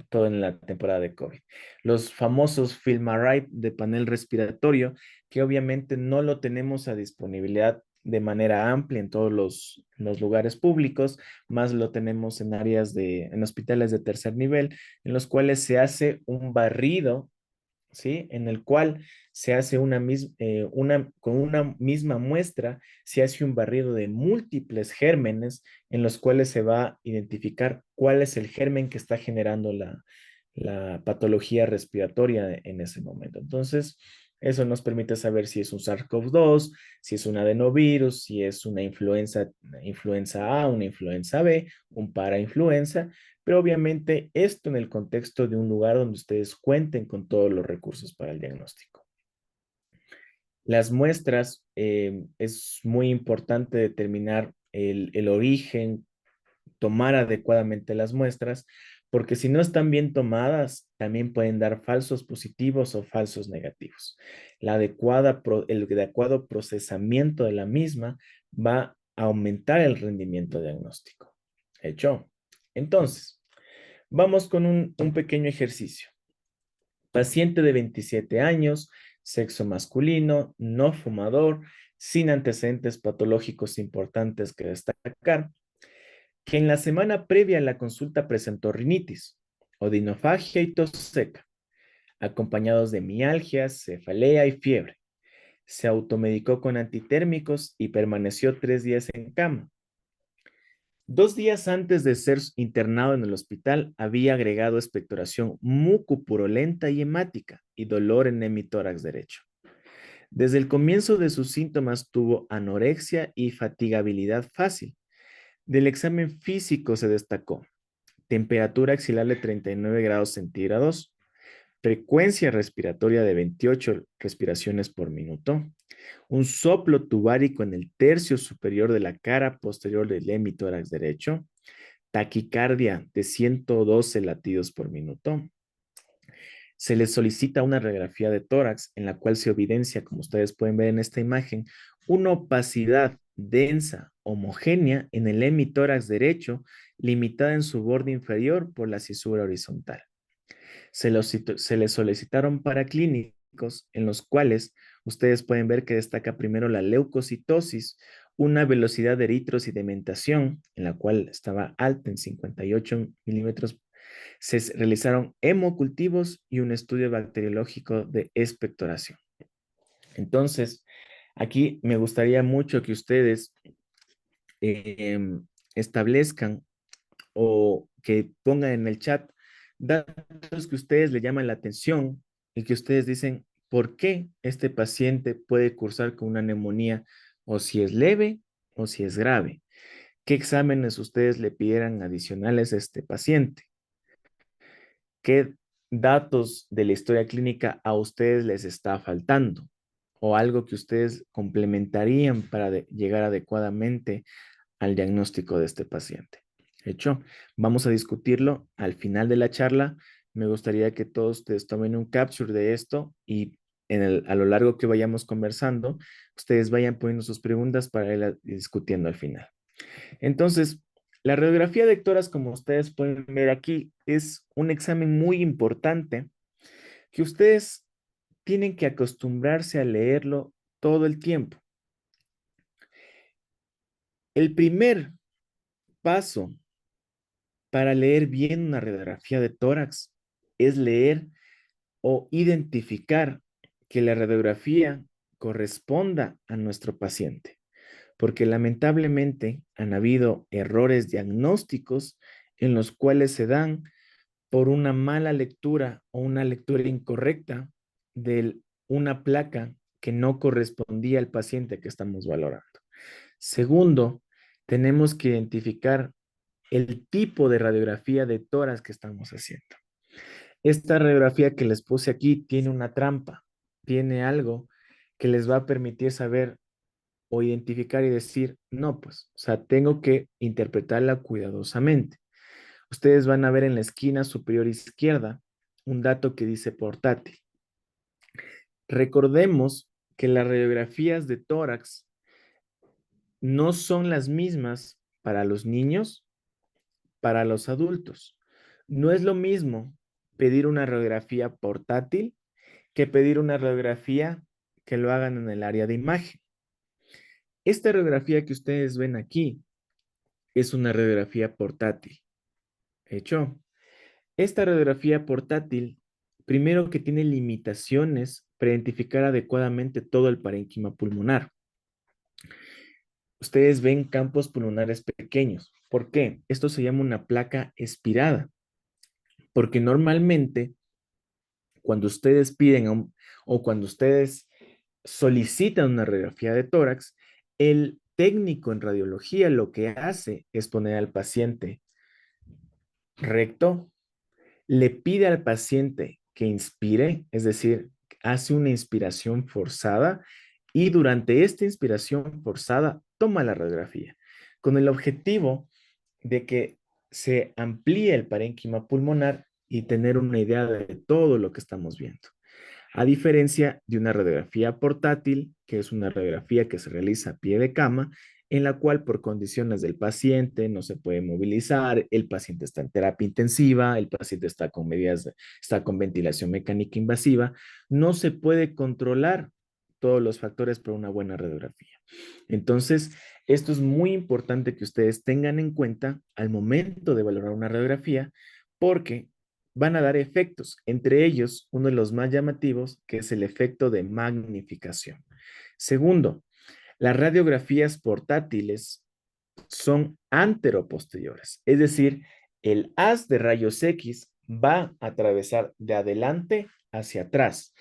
todo en la temporada de COVID. Los famosos FilmArray de panel respiratorio, que obviamente no lo tenemos a disponibilidad de manera amplia en todos los lugares públicos, más lo tenemos en hospitales de tercer nivel, en los cuales se hace un barrido, ¿sí? En el cual se hace con una misma muestra, se hace un barrido de múltiples gérmenes en los cuales se va a identificar cuál es el germen que está generando la patología respiratoria en ese momento. Entonces, eso nos permite saber si es un SARS-CoV-2, si es un adenovirus, si es una influenza A, una influenza B, un parainfluenza, pero obviamente esto en el contexto de un lugar donde ustedes cuenten con todos los recursos para el diagnóstico. Las muestras, es muy importante determinar el origen, tomar adecuadamente las muestras, porque si no están bien tomadas, también pueden dar falsos positivos o falsos negativos. El adecuado procesamiento de la misma va a aumentar el rendimiento diagnóstico. ¿Hecho? Entonces, vamos con un pequeño ejercicio. Paciente de 27 años, sexo masculino, no fumador, sin antecedentes patológicos importantes que destacar, que en la semana previa a la consulta presentó rinitis, odinofagia y tos seca, acompañados de mialgias, cefalea y fiebre. Se automedicó con antitérmicos y permaneció 3 días en cama. 2 días antes de ser internado en el hospital, había agregado expectoración mucopurulenta y hemática y dolor en hemitórax derecho. Desde el comienzo de sus síntomas tuvo anorexia y fatigabilidad fácil. Del examen físico se destacó temperatura axilar de 39 grados centígrados, frecuencia respiratoria de 28 respiraciones por minuto, un soplo tubárico en el tercio superior de la cara posterior del hemitórax derecho, taquicardia de 112 latidos por minuto. Se le solicita una radiografía de tórax en la cual se evidencia, como ustedes pueden ver en esta imagen, una opacidad densa homogénea en el hemitórax derecho, limitada en su borde inferior por la cisura horizontal. Se le solicitaron paraclínicos en los cuales ustedes pueden ver que destaca primero la leucocitosis, una velocidad de eritrosedimentación, en la cual estaba alta en 58 milímetros. Se realizaron hemocultivos y un estudio bacteriológico de expectoración. Entonces, aquí me gustaría mucho que ustedes eh, establezcan o que pongan en el chat datos que ustedes le llaman la atención y que ustedes dicen por qué este paciente puede cursar con una neumonía o si es leve o si es grave. ¿Qué exámenes ustedes le pidieran adicionales a este paciente? ¿Qué datos de la historia clínica a ustedes les está faltando? O algo que ustedes complementarían para llegar adecuadamente al diagnóstico de este paciente. Hecho, vamos a discutirlo al final de la charla. Me gustaría que todos ustedes tomen un capture de esto y a lo largo que vayamos conversando, ustedes vayan poniendo sus preguntas para ir discutiendo al final. Entonces, la radiografía de toras, como ustedes pueden ver aquí, es un examen muy importante que ustedes tienen que acostumbrarse a leerlo todo el tiempo. El primer paso para leer bien una radiografía de tórax es leer o identificar que la radiografía corresponda a nuestro paciente, porque lamentablemente han habido errores diagnósticos en los cuales se dan por una mala lectura o una lectura incorrecta de una placa que no correspondía al paciente que estamos valorando. Segundo, tenemos que identificar el tipo de radiografía de tórax que estamos haciendo. Esta radiografía que les puse aquí tiene una trampa, tiene algo que les va a permitir saber o identificar y decir, no, pues, o sea, tengo que interpretarla cuidadosamente. Ustedes van a ver en la esquina superior izquierda un dato que dice portátil. Recordemos que las radiografías de tórax no son las mismas para los niños, para los adultos. No es lo mismo pedir una radiografía portátil que pedir una radiografía que lo hagan en el área de imagen. Esta radiografía que ustedes ven aquí es una radiografía portátil. Hecho, esta radiografía portátil, primero que tiene limitaciones para identificar adecuadamente todo el parénquima pulmonar. Ustedes ven campos pulmonares pequeños. ¿Por qué? Esto se llama una placa expirada, porque normalmente cuando ustedes piden o cuando ustedes solicitan una radiografía de tórax, el técnico en radiología lo que hace es poner al paciente recto, le pide al paciente que inspire, es decir, hace una inspiración forzada y durante esta inspiración forzada toma la radiografía con el objetivo de que se amplíe el parénquima pulmonar y tener una idea de todo lo que estamos viendo. A diferencia de una radiografía portátil, que es una radiografía que se realiza a pie de cama, en la cual por condiciones del paciente no se puede movilizar, el paciente está en terapia intensiva, el paciente está con está con ventilación mecánica invasiva, no se puede controlar todos los factores por una buena radiografía. Entonces, esto es muy importante que ustedes tengan en cuenta al momento de valorar una radiografía, porque van a dar efectos, entre ellos uno de los más llamativos, que es el efecto de magnificación. Segundo, las radiografías portátiles son anteroposteriores, es decir, el haz de rayos X va a atravesar de adelante hacia atrás,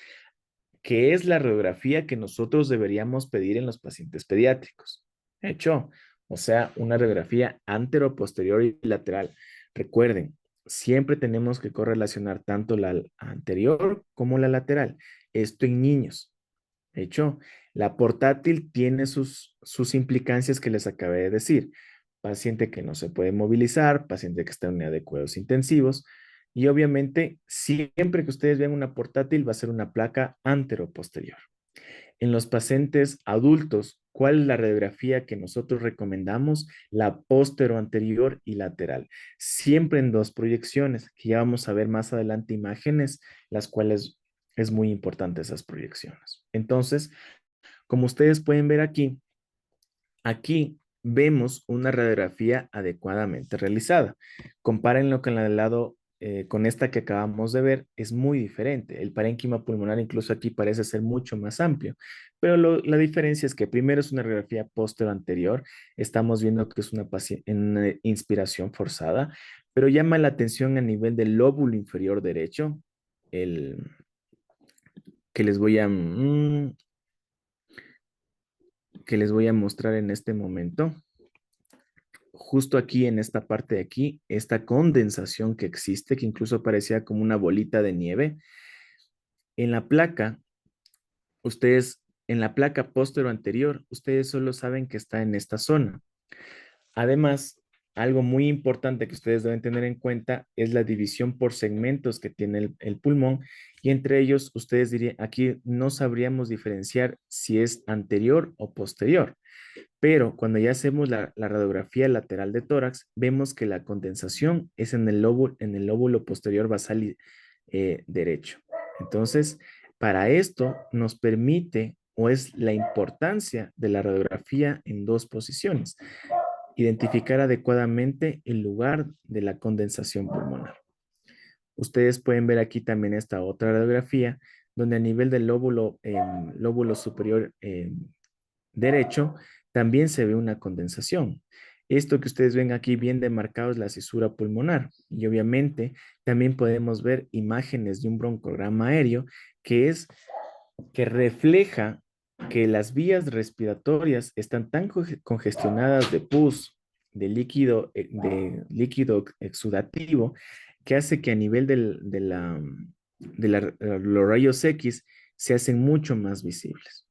que es la radiografía que nosotros deberíamos pedir en los pacientes pediátricos. Hecho, o sea, una radiografía anteroposterior y lateral. Recuerden, siempre tenemos que correlacionar tanto la anterior como la lateral. Esto en niños. Hecho, la portátil tiene sus implicancias que les acabé de decir. Paciente que no se puede movilizar, paciente que está en unidad de cuidados intensivos. Y obviamente, siempre que ustedes vean una portátil, va a ser una placa antero-posterior. En los pacientes adultos, ¿cuál es la radiografía que nosotros recomendamos? La póstero anterior y lateral. Siempre en dos proyecciones, que ya vamos a ver más adelante imágenes, las cuales es muy importante esas proyecciones. Entonces, como ustedes pueden ver aquí, aquí vemos una radiografía adecuadamente realizada. Compárenlo con la del lado, con esta que acabamos de ver, es muy diferente. El parénquima pulmonar incluso aquí parece ser mucho más amplio, pero la diferencia es que primero es una radiografía póstero anterior, estamos viendo que es una inspiración forzada, pero llama la atención a nivel del lóbulo inferior derecho, el que les voy a, que les voy a mostrar en este momento. Justo aquí en esta parte de aquí, esta condensación que existe, que incluso parecía como una bolita de nieve, en la placa, ustedes, en la placa póstero anterior, ustedes solo saben que está en esta zona. Además, algo muy importante que ustedes deben tener en cuenta es la división por segmentos que tiene el pulmón y entre ellos ustedes dirían, aquí no sabríamos diferenciar si es anterior o posterior. Pero cuando ya hacemos la radiografía lateral de tórax, vemos que la condensación es en el lóbulo posterior basal derecho. Entonces, para esto nos permite o es la importancia de la radiografía en dos posiciones. Identificar adecuadamente el lugar de la condensación pulmonar. Ustedes pueden ver aquí también esta otra radiografía, donde a nivel del lóbulo superior derecho, también se ve una condensación. Esto que ustedes ven aquí bien demarcado es la cisura pulmonar y obviamente también podemos ver imágenes de un broncograma aéreo que refleja que las vías respiratorias están tan congestionadas de pus, de líquido exudativo, que hace que a nivel los rayos X se hacen mucho más visibles.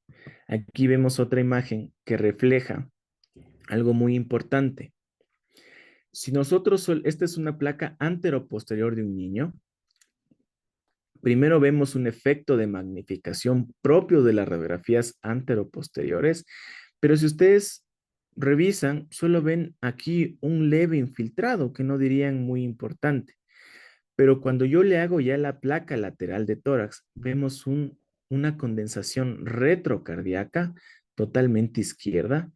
Aquí vemos otra imagen que refleja algo muy importante. Si nosotros, esta es una placa anteroposterior de un niño, primero vemos un efecto de magnificación propio de las radiografías anteroposteriores, pero si ustedes revisan, solo ven aquí un leve infiltrado que no dirían muy importante. Pero cuando yo le hago ya la placa lateral de tórax, vemos una condensación retrocardíaca totalmente izquierda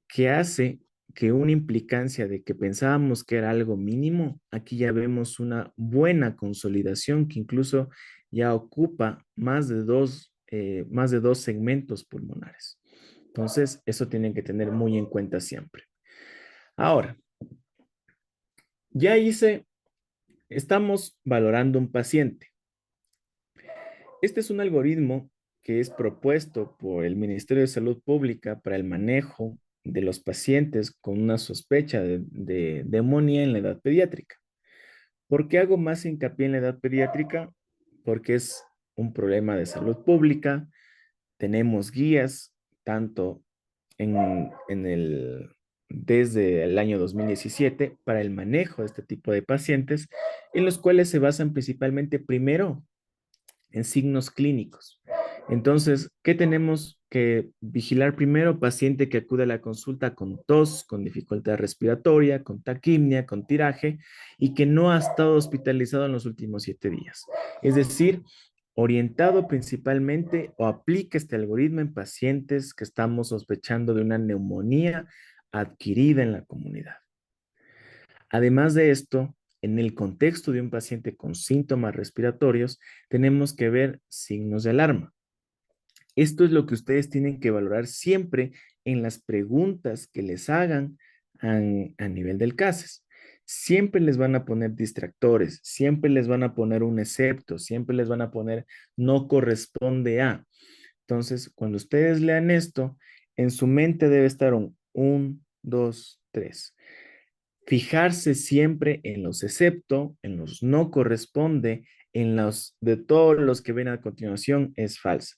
que hace que una implicancia de que pensábamos que era algo mínimo, aquí ya vemos una buena consolidación que incluso ya ocupa más de dos segmentos pulmonares. Entonces, eso tienen que tener muy en cuenta siempre. Ahora, ya estamos valorando un paciente. Este es un algoritmo que es propuesto por el Ministerio de Salud Pública para el manejo de los pacientes con una sospecha de neumonía en la edad pediátrica. ¿Por qué hago más hincapié en la edad pediátrica? Porque es un problema de salud pública. Tenemos guías, tanto desde el año 2017 para el manejo de este tipo de pacientes, en los cuales se basan principalmente primero en signos clínicos. Entonces, ¿qué tenemos que vigilar primero? Paciente que acude a la consulta con tos, con dificultad respiratoria, con taquimia, con tiraje y que no ha estado hospitalizado en los últimos 7 días. Es decir, orientado principalmente o aplica este algoritmo en pacientes que estamos sospechando de una neumonía adquirida en la comunidad. Además de esto, en el contexto de un paciente con síntomas respiratorios, tenemos que ver signos de alarma. Esto es lo que ustedes tienen que valorar siempre en las preguntas que les hagan a nivel del CASES. Siempre les van a poner distractores, siempre les van a poner un excepto, siempre les van a poner no corresponde a. Entonces, cuando ustedes lean esto, en su mente debe estar un, dos, tres. Fijarse siempre en los excepto, en los no corresponde, en los de todos los que ven a continuación es falsa.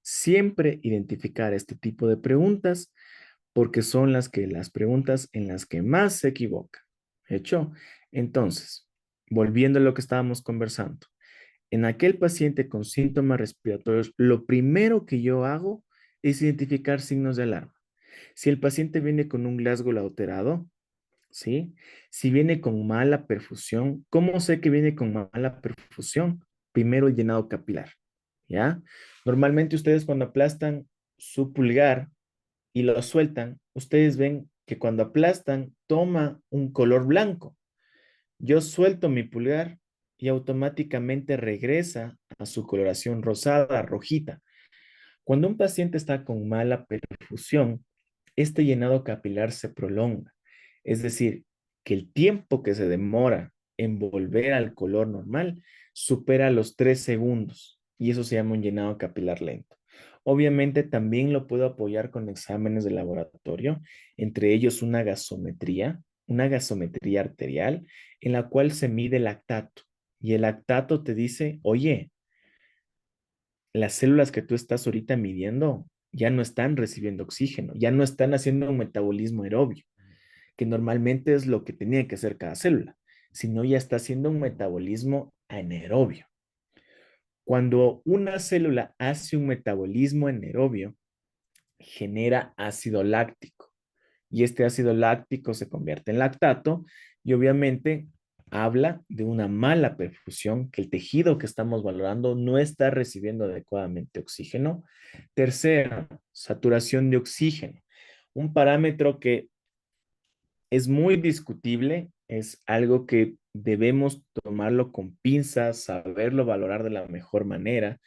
Siempre identificar este tipo de preguntas porque son las preguntas en las que más se equivoca. ¿Hecho? Entonces, volviendo a lo que estábamos conversando, en aquel paciente con síntomas respiratorios, lo primero que yo hago es identificar signos de alarma. Si el paciente viene con un Glasgow alterado, ¿sí? Si viene con mala perfusión, ¿cómo sé que viene con mala perfusión? Primero el llenado capilar, ¿ya? Normalmente ustedes cuando aplastan su pulgar y lo sueltan, ustedes ven que cuando aplastan toma un color blanco. Yo suelto mi pulgar y automáticamente regresa a su coloración rosada, rojita. Cuando un paciente está con mala perfusión, este llenado capilar se prolonga. Es decir, que el tiempo que se demora en volver al color normal supera los 3 segundos y eso se llama un llenado capilar lento. Obviamente también lo puedo apoyar con exámenes de laboratorio, entre ellos una gasometría arterial en la cual se mide el lactato y el lactato te dice, oye, las células que tú estás ahorita midiendo ya no están recibiendo oxígeno, ya no están haciendo un metabolismo aerobio, que normalmente es lo que tenía que hacer cada célula, sino ya está haciendo un metabolismo anaerobio. Cuando una célula hace un metabolismo anaerobio, genera ácido láctico y este ácido láctico se convierte en lactato y obviamente habla de una mala perfusión, que el tejido que estamos valorando no está recibiendo adecuadamente oxígeno. Tercero, saturación de oxígeno, un parámetro que es muy discutible, es algo que debemos tomarlo con pinzas, saberlo valorar de la mejor manera.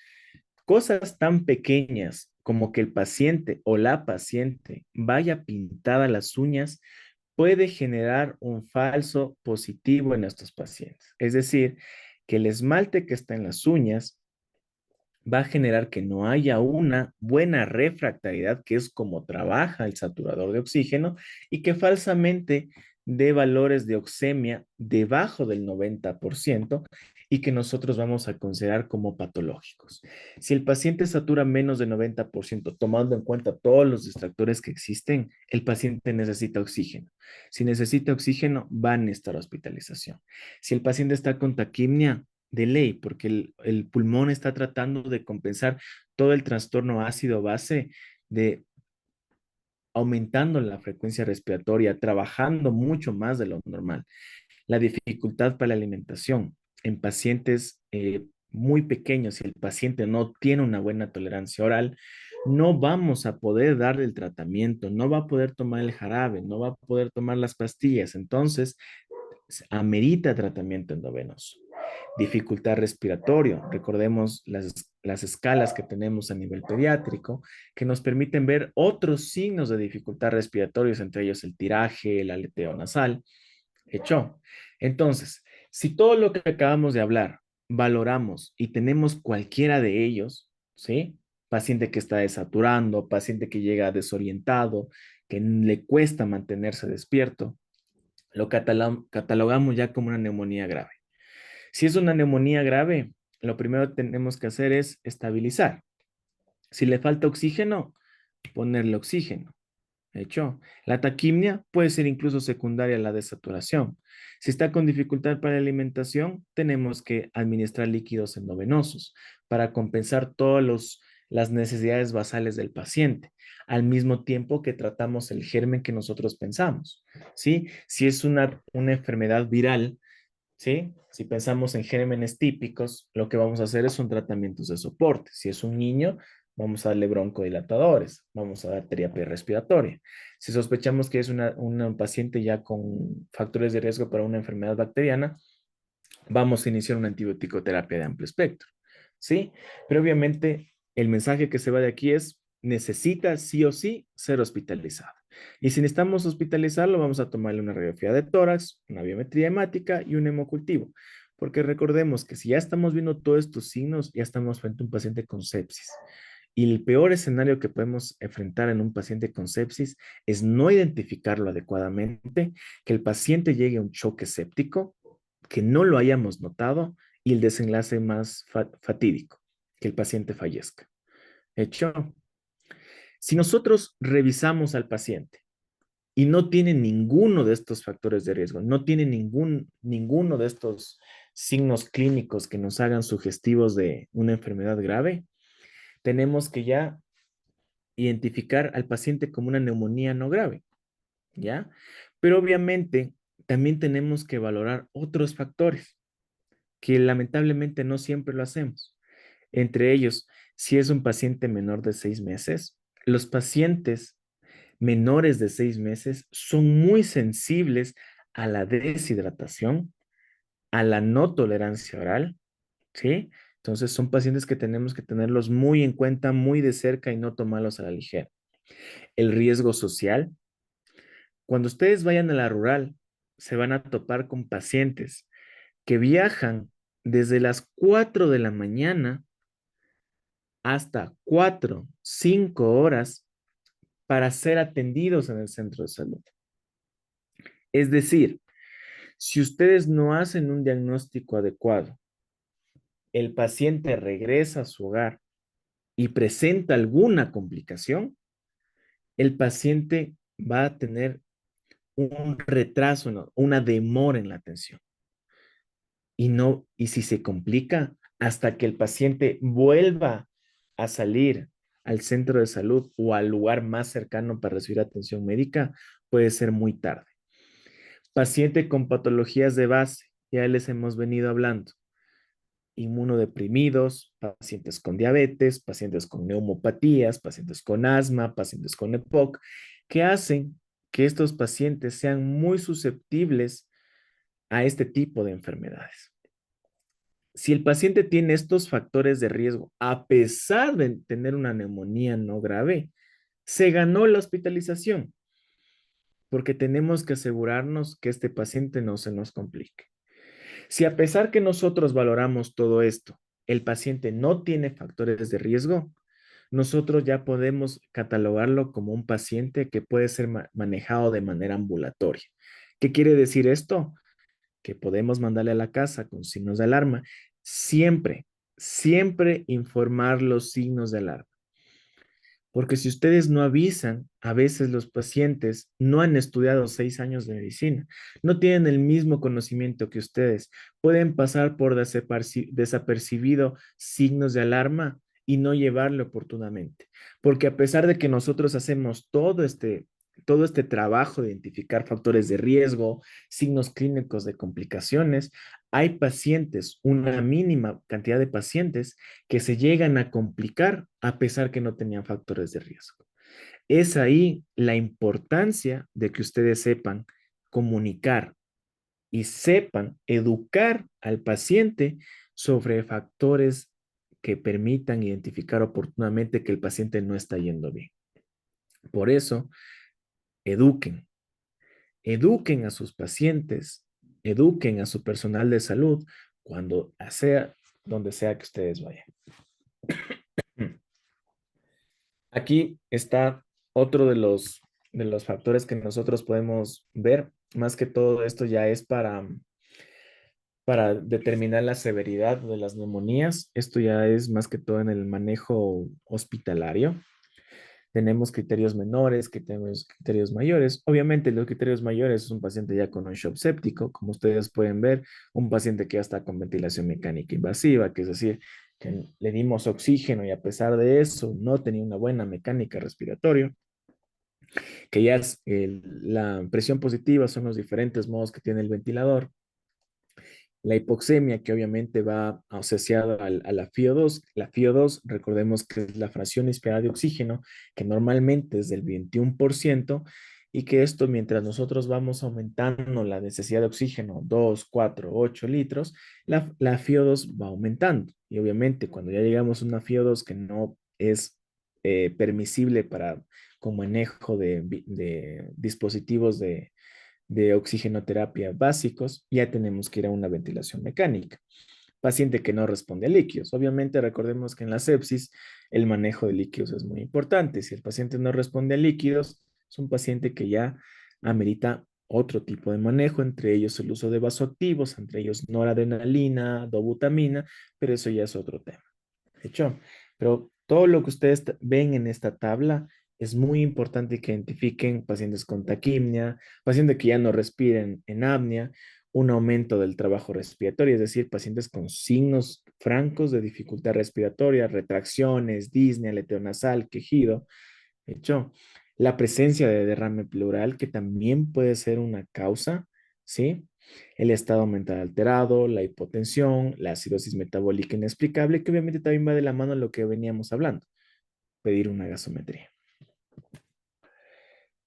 Cosas tan pequeñas como que el paciente o la paciente vaya pintada las uñas puede generar un falso positivo en estos pacientes. Es decir, que el esmalte que está en las uñas va a generar que no haya una buena refractariedad, que es como trabaja el saturador de oxígeno, y que falsamente dé valores de oxemia debajo del 90% y que nosotros vamos a considerar como patológicos. Si el paciente satura menos del 90%, tomando en cuenta todos los distractores que existen, el paciente necesita oxígeno. Si necesita oxígeno, va a necesitar hospitalización. Si el paciente está con taquimia, de ley, porque el pulmón está tratando de compensar todo el trastorno ácido base de aumentando la frecuencia respiratoria, trabajando mucho más de lo normal. La dificultad para la alimentación en pacientes muy pequeños, si el paciente no tiene una buena tolerancia oral, no vamos a poder darle el tratamiento, no va a poder tomar el jarabe, no va a poder tomar las pastillas. Entonces, amerita tratamiento endovenoso. Dificultad respiratorio. Recordemos las escalas que tenemos a nivel pediátrico que nos permiten ver otros signos de dificultad respiratorios, entre ellos el tiraje, el aleteo nasal. Hecho. Entonces, si todo lo que acabamos de hablar valoramos y tenemos cualquiera de ellos, ¿sí? Paciente que está desaturando, paciente que llega desorientado, que le cuesta mantenerse despierto, lo catalogamos ya como una neumonía grave. Si es una neumonía grave, lo primero que tenemos que hacer es estabilizar. Si le falta oxígeno, ponerle oxígeno. Hecho, la taquimia puede ser incluso secundaria a la desaturación. Si está con dificultad para la alimentación, tenemos que administrar líquidos endovenosos para compensar todas las necesidades basales del paciente, al mismo tiempo que tratamos el germen que nosotros pensamos. ¿Sí? Si es una enfermedad viral, ¿sí? Si pensamos en gérmenes típicos, lo que vamos a hacer son tratamientos de soporte. Si es un niño, vamos a darle broncodilatadores, vamos a dar terapia respiratoria. Si sospechamos que es una paciente ya con factores de riesgo para una enfermedad bacteriana, vamos a iniciar una antibiótico-terapia de amplio espectro, ¿sí? Pero obviamente el mensaje que se va de aquí es, necesita sí o sí ser hospitalizado. Y si necesitamos hospitalizarlo, vamos a tomarle una radiografía de tórax, una biometría hemática y un hemocultivo. Porque recordemos que si ya estamos viendo todos estos signos, ya estamos frente a un paciente con sepsis. Y el peor escenario que podemos enfrentar en un paciente con sepsis es no identificarlo adecuadamente, que el paciente llegue a un choque séptico, que no lo hayamos notado y el desenlace más fatídico, que el paciente fallezca. Hecho, si nosotros revisamos al paciente y no tiene ninguno de estos factores de riesgo, no tiene ninguno de estos signos clínicos que nos hagan sugestivos de una enfermedad grave, tenemos que ya identificar al paciente como una neumonía no grave, ¿ya? Pero obviamente también tenemos que valorar otros factores que lamentablemente no siempre lo hacemos. Entre ellos, si es un paciente menor de 6 meses, los pacientes menores de 6 meses son muy sensibles a la deshidratación, a la no tolerancia oral, ¿sí? Entonces son pacientes que tenemos que tenerlos muy en cuenta, muy de cerca y no tomarlos a la ligera. El riesgo social. Cuando ustedes vayan a la rural, se van a topar con pacientes que viajan desde las 4 de la mañana hasta 4, 5 horas para ser atendidos en el centro de salud. Es decir, si ustedes no hacen un diagnóstico adecuado, el paciente regresa a su hogar y presenta alguna complicación, el paciente va a tener un retraso, ¿no? Una demora en la atención. Y no, y si se complica, hasta que el paciente vuelva a salir al centro de salud o al lugar más cercano para recibir atención médica, puede ser muy tarde. Paciente con patologías de base, ya les hemos venido hablando. Inmunodeprimidos, pacientes con diabetes, pacientes con neumopatías, pacientes con asma, pacientes con EPOC, que hacen que estos pacientes sean muy susceptibles a este tipo de enfermedades. Si el paciente tiene estos factores de riesgo, a pesar de tener una neumonía no grave, se ganó la hospitalización, porque tenemos que asegurarnos que este paciente no se nos complique. Si a pesar que nosotros valoramos todo esto, el paciente no tiene factores de riesgo, nosotros ya podemos catalogarlo como un paciente que puede ser manejado de manera ambulatoria. ¿Qué quiere decir esto? Que podemos mandarle a la casa con signos de alarma. Siempre, siempre informar los signos de alarma. Porque si ustedes no avisan, a veces los pacientes no han estudiado 6 años de medicina, no tienen el mismo conocimiento que ustedes, pueden pasar por desapercibido signos de alarma y no llevarlo oportunamente. Porque a pesar de que nosotros hacemos todo este trabajo de identificar factores de riesgo, signos clínicos de complicaciones, hay pacientes, una mínima cantidad de pacientes que se llegan a complicar a pesar que no tenían factores de riesgo. Es ahí la importancia de que ustedes sepan comunicar y sepan educar al paciente sobre factores que permitan identificar oportunamente que el paciente no está yendo bien. Por eso, eduquen, eduquen a sus pacientes, eduquen a su personal de salud cuando sea donde sea que ustedes vayan. Aquí está otro de los factores que nosotros podemos ver. Más que todo esto ya es para determinar la severidad de las neumonías. Esto ya es más que todo en el manejo hospitalario. Tenemos criterios menores, que tenemos criterios mayores. Obviamente, los criterios mayores es un paciente ya con un shock séptico, como ustedes pueden ver, un paciente que ya está con ventilación mecánica invasiva, que es decir, que le dimos oxígeno y a pesar de eso no tenía una buena mecánica respiratoria, que ya es la presión positiva, son los diferentes modos que tiene el ventilador. La hipoxemia, que obviamente va asociada a la FiO2. La FiO2, recordemos que es la fracción inspirada de oxígeno, que normalmente es del 21%, y que esto, mientras nosotros vamos aumentando la necesidad de oxígeno, 2, 4, 8 litros, la FiO2 va aumentando. Y obviamente, cuando ya llegamos a una FiO2 que no es permisible para con manejo de dispositivos de oxigenoterapia básicos, ya tenemos que ir a una ventilación mecánica. Paciente que no responde a líquidos. Obviamente, recordemos que en la sepsis el manejo de líquidos es muy importante. Si el paciente no responde a líquidos, es un paciente que ya amerita otro tipo de manejo, entre ellos el uso de vasoactivos, entre ellos noradrenalina, dobutamina, pero eso ya es otro tema. ¿De hecho? Pero todo lo que ustedes ven en esta tabla es muy importante que identifiquen pacientes con taquimia, pacientes que ya no respiren en apnea, un aumento del trabajo respiratorio, es decir, pacientes con signos francos de dificultad respiratoria, retracciones, disnea, aleteo nasal, quejido, De hecho, la presencia de derrame pleural, que también puede ser una causa, ¿sí? El estado mental alterado, la hipotensión, la acidosis metabólica inexplicable, que obviamente también va de la mano a lo que veníamos hablando, pedir una gasometría.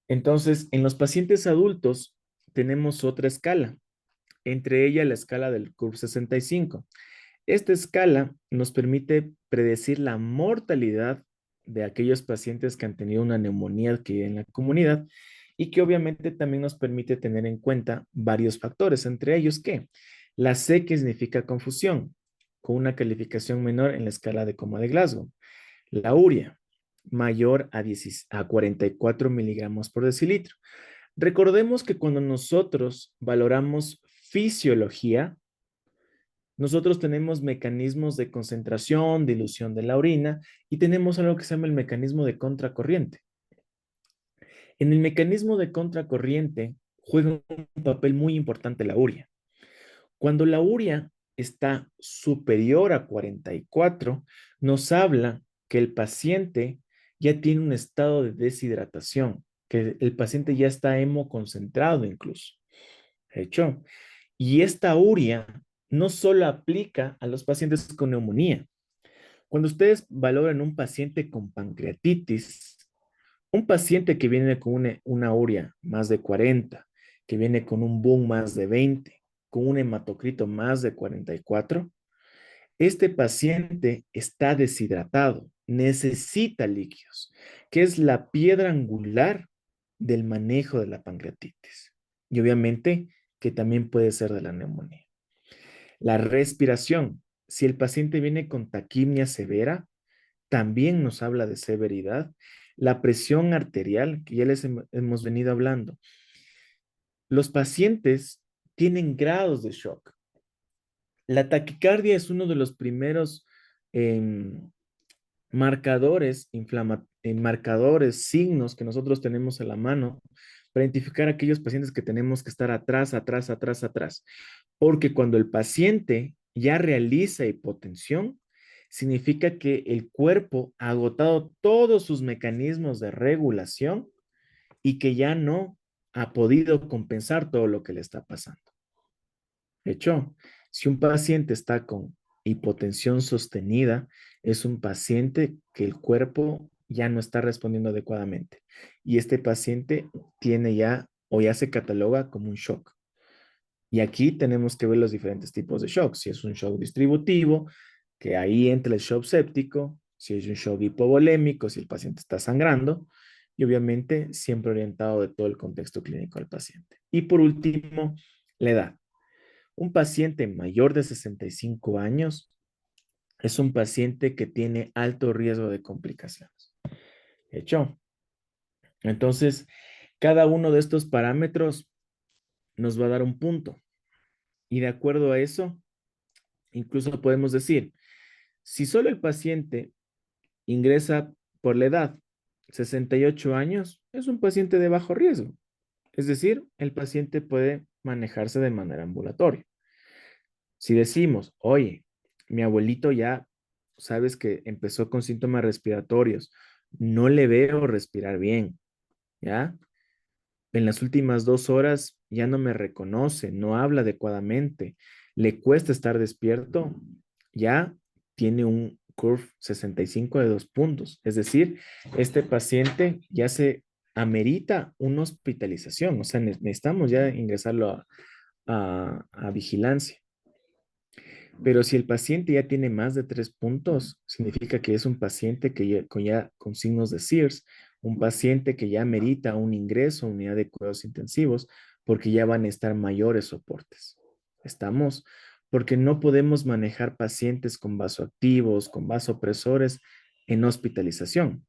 Entonces, en los pacientes adultos tenemos otra escala, entre ellas la escala del CURB 65. Esta escala nos permite predecir la mortalidad de aquellos pacientes que han tenido una neumonía adquirida en la comunidad y que obviamente también nos permite tener en cuenta varios factores, entre ellos que la C, que significa confusión, con una calificación menor en la escala de coma de Glasgow. La urea, mayor a 44 miligramos por decilitro. Recordemos que cuando nosotros valoramos fisiología, nosotros tenemos mecanismos de concentración, dilución de la orina y tenemos algo que se llama el mecanismo de contracorriente. En el mecanismo de contracorriente juega un papel muy importante la urea. Cuando la urea está superior a 44, nos habla que el paciente ya tiene un estado de deshidratación, que el paciente ya está hemoconcentrado incluso. De hecho, y esta urea no solo aplica a los pacientes con neumonía. Cuando ustedes valoran un paciente con pancreatitis, un paciente que viene con una urea más de 40, que viene con un BUN más de 20, con un hematocrito más de 44, este paciente está deshidratado, necesita líquidos, que es la piedra angular del manejo de la pancreatitis. Y obviamente que también puede ser de la neumonía. La respiración. Si el paciente viene con taquimia severa, también nos habla de severidad. La presión arterial, que ya les hemos venido hablando. Los pacientes tienen grados de shock. La taquicardia es uno de los primeros em, marcadores, signos que nosotros tenemos a la mano para identificar a aquellos pacientes que tenemos que estar atrás, atrás, atrás, atrás. Porque cuando el paciente ya realiza hipotensión, significa que el cuerpo ha agotado todos sus mecanismos de regulación y que ya no ha podido compensar todo lo que le está pasando. De hecho, si un paciente está con hipotensión sostenida, es un paciente que el cuerpo ya no está respondiendo adecuadamente. Y este paciente tiene ya o ya se cataloga como un shock. Y aquí tenemos que ver los diferentes tipos de shock. Si es un shock distributivo, que ahí entra el shock séptico, si es un shock hipovolémico, si el paciente está sangrando, y obviamente siempre orientado de todo el contexto clínico del paciente. Y por último, la edad. Un paciente mayor de 65 años es un paciente que tiene alto riesgo de complicaciones. De hecho, entonces, cada uno de estos parámetros nos va a dar un punto. Y de acuerdo a eso, incluso podemos decir, si solo el paciente ingresa por la edad, 68 años, es un paciente de bajo riesgo. Es decir, el paciente puede manejarse de manera ambulatoria. Si decimos, oye, mi abuelito ya sabes que empezó con síntomas respiratorios, no le veo respirar bien, ¿ya? En las últimas 2 horas ya no me reconoce, no habla adecuadamente, le cuesta estar despierto, ya tiene un curve 65 de 2 puntos. Es decir, este paciente ya se amerita una hospitalización, o sea, necesitamos ya ingresarlo a vigilancia. Pero si el paciente ya tiene más de 3 puntos, significa que es un paciente que con signos de SIRS, un paciente que ya merita un ingreso a unidad de cuidados intensivos porque ya van a estar mayores soportes. ¿Estamos? Porque no podemos manejar pacientes con vasoactivos, con vasopresores en hospitalización.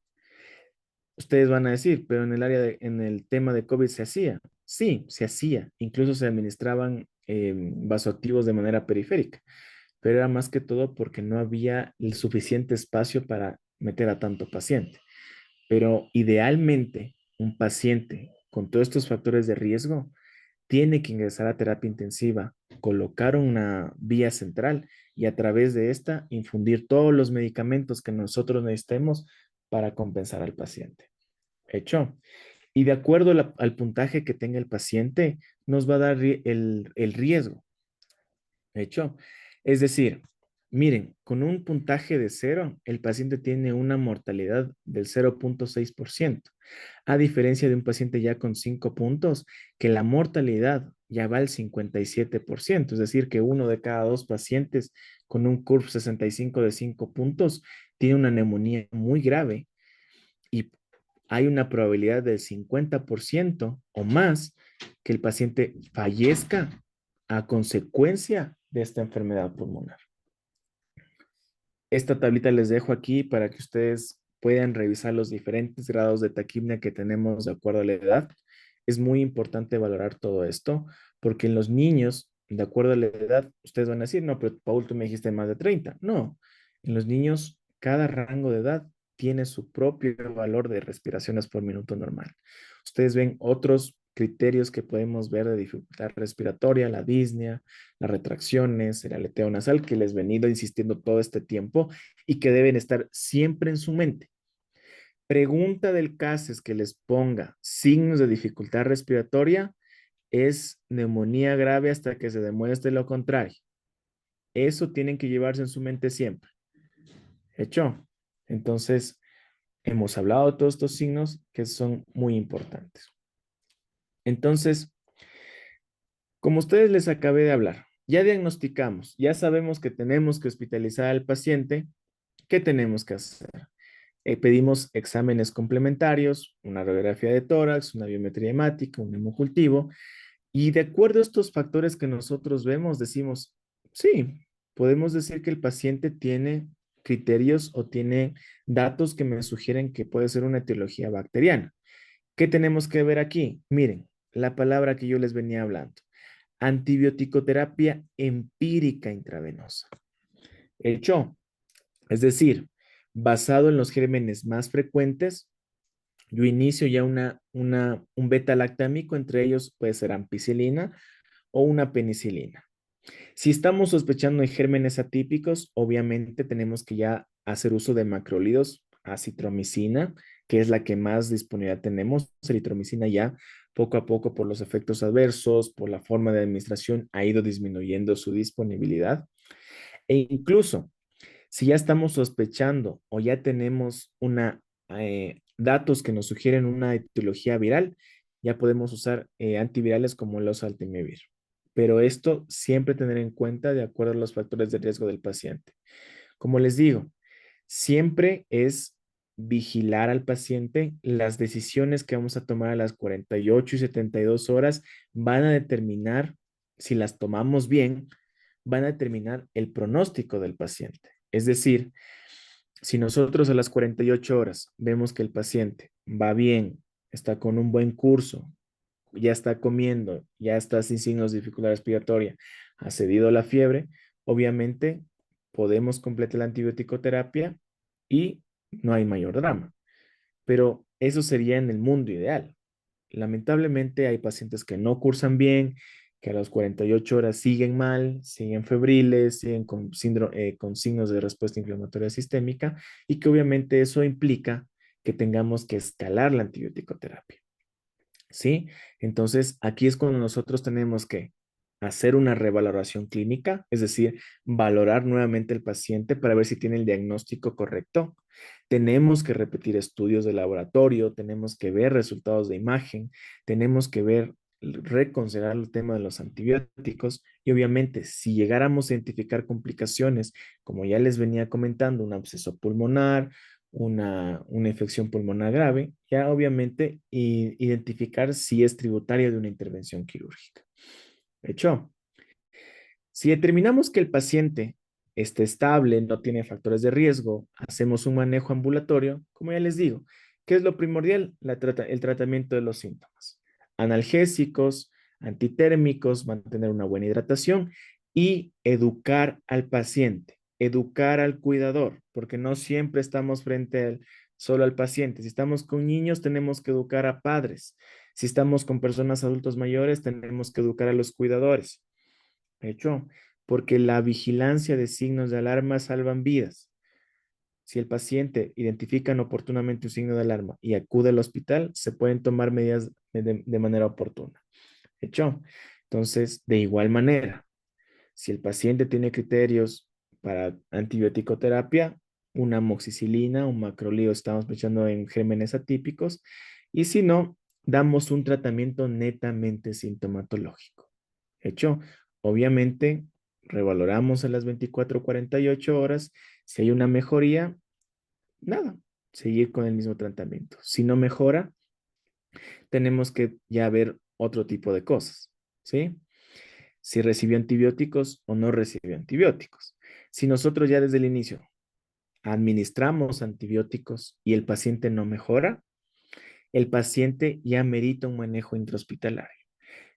Ustedes van a decir, pero en el tema de COVID se hacía. Sí, se hacía. Incluso se administraban vasoactivos de manera periférica, pero era más que todo porque no había el suficiente espacio para meter a tanto paciente. Pero idealmente, un paciente con todos estos factores de riesgo tiene que ingresar a terapia intensiva, colocar una vía central y a través de esta infundir todos los medicamentos que nosotros necesitemos para compensar al paciente. Hecho. Y de acuerdo al puntaje que tenga el paciente, nos va a dar el riesgo. Hecho. Es decir, miren, con un puntaje de 0, el paciente tiene una mortalidad del 0,6%, a diferencia de un paciente ya con 5 puntos, que la mortalidad ya va al 57%, es decir, que uno de cada dos pacientes con un CURV 65 de 5 puntos tiene una neumonía muy grave y hay una probabilidad del 50% o más que el paciente fallezca a consecuencia de esta enfermedad pulmonar. Esta tablita les dejo aquí para que ustedes puedan revisar los diferentes grados de taquipnea que tenemos de acuerdo a la edad. Es muy importante valorar todo esto porque en los niños, de acuerdo a la edad, ustedes van a decir, no, pero Paul, tú me dijiste más de 30. No, en los niños, cada rango de edad tiene su propio valor de respiraciones por minuto normal. Ustedes ven otros criterios que podemos ver de dificultad respiratoria, la disnea, las retracciones, el aleteo nasal, que les he venido insistiendo todo este tiempo y que deben estar siempre en su mente. Pregunta del CASES que les ponga signos de dificultad respiratoria es neumonía grave hasta que se demuestre lo contrario. Eso tienen que llevarse en su mente siempre. ¿Hecho? Entonces, hemos hablado de todos estos signos que son muy importantes. Entonces, como ustedes les acabé de hablar, ya diagnosticamos, ya sabemos que tenemos que hospitalizar al paciente. ¿Qué tenemos que hacer? Pedimos exámenes complementarios, una radiografía de tórax, una biometría hemática, un hemocultivo, y de acuerdo a estos factores que nosotros vemos, decimos, sí, podemos decir que el paciente tiene criterios o tiene datos que me sugieren que puede ser una etiología bacteriana. ¿Qué tenemos que ver aquí? Miren, la palabra que yo les venía hablando. Antibioticoterapia empírica intravenosa. Hecho, es decir, basado en los gérmenes más frecuentes, yo inicio ya un beta-lactámico, entre ellos puede ser ampicilina o una penicilina. Si estamos sospechando en gérmenes atípicos, obviamente tenemos que ya hacer uso de macrólidos, acitromicina, que es la que más disponibilidad tenemos. Eritromicina ya poco a poco por los efectos adversos, por la forma de administración, ha ido disminuyendo su disponibilidad. E incluso si ya estamos sospechando o ya tenemos datos que nos sugieren una etiología viral, ya podemos usar antivirales como los Altimevir. Pero esto siempre tener en cuenta de acuerdo a los factores de riesgo del paciente. Como les digo, siempre es vigilar al paciente. Las decisiones que vamos a tomar a las 48 y 72 horas van a determinar, si las tomamos bien, van a determinar el pronóstico del paciente. Es decir, si nosotros a las 48 horas vemos que el paciente va bien, está con un buen curso, ya está comiendo, ya está sin signos de dificultad respiratoria, ha cedido la fiebre, obviamente podemos completar la antibiótico-terapia y no hay mayor drama. Pero eso sería en el mundo ideal. Lamentablemente hay pacientes que no cursan bien, que a las 48 horas siguen mal, siguen febriles, siguen con signos de respuesta inflamatoria sistémica y que obviamente eso implica que tengamos que escalar la antibiótico-terapia. ¿Sí? Entonces, aquí es cuando nosotros tenemos que hacer una revaloración clínica, es decir, valorar nuevamente el paciente para ver si tiene el diagnóstico correcto. Tenemos que repetir estudios de laboratorio, tenemos que ver resultados de imagen, tenemos que ver, reconsiderar el tema de los antibióticos y obviamente si llegáramos a identificar complicaciones, como ya les venía comentando, un absceso pulmonar, una infección pulmonar grave, ya obviamente identificar si es tributaria de una intervención quirúrgica. De hecho, si determinamos que el paciente está estable, no tiene factores de riesgo, hacemos un manejo ambulatorio, como ya les digo, ¿qué es lo primordial? El tratamiento de los síntomas. Analgésicos, antitérmicos, mantener una buena hidratación y educar al paciente, educar al cuidador, porque no siempre estamos solo al paciente. Si estamos con niños, tenemos que educar a padres. Si estamos con personas adultos mayores, tenemos que educar a los cuidadores. De hecho, porque la vigilancia de signos de alarma salvan vidas. Si el paciente identifica oportunamente un signo de alarma y acude al hospital, se pueden tomar medidas de manera oportuna. ¿Hecho? Entonces, de igual manera, si el paciente tiene criterios para antibiótico-terapia, una amoxicilina, un macrolído, estamos pensando en gérmenes atípicos, y si no, damos un tratamiento netamente sintomatológico. ¿Hecho? Obviamente, revaloramos a las 24 o 48 horas. Si hay una mejoría, nada, seguir con el mismo tratamiento. Si no mejora, tenemos que ya ver otro tipo de cosas, ¿sí? Si recibió antibióticos o no recibió antibióticos. Si nosotros ya desde el inicio administramos antibióticos y el paciente no mejora, el paciente ya merita un manejo intrahospitalario.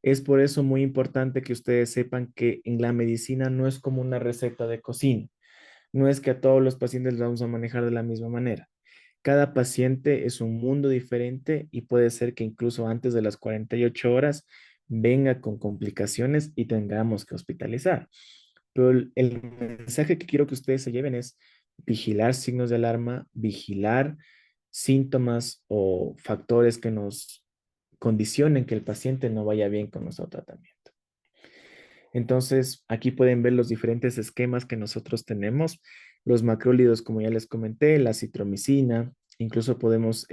Es por eso muy importante que ustedes sepan que en la medicina no es como una receta de cocina. No es que a todos los pacientes los vamos a manejar de la misma manera. Cada paciente es un mundo diferente y puede ser que incluso antes de las 48 horas venga con complicaciones y tengamos que hospitalizar. Pero el mensaje que quiero que ustedes se lleven es vigilar signos de alarma, vigilar síntomas o factores que nos condicionen que el paciente no vaya bien con nuestro tratamiento. Entonces, aquí pueden ver los diferentes esquemas que nosotros tenemos. Los macrólidos, como ya les comenté, la citromicina, incluso podemos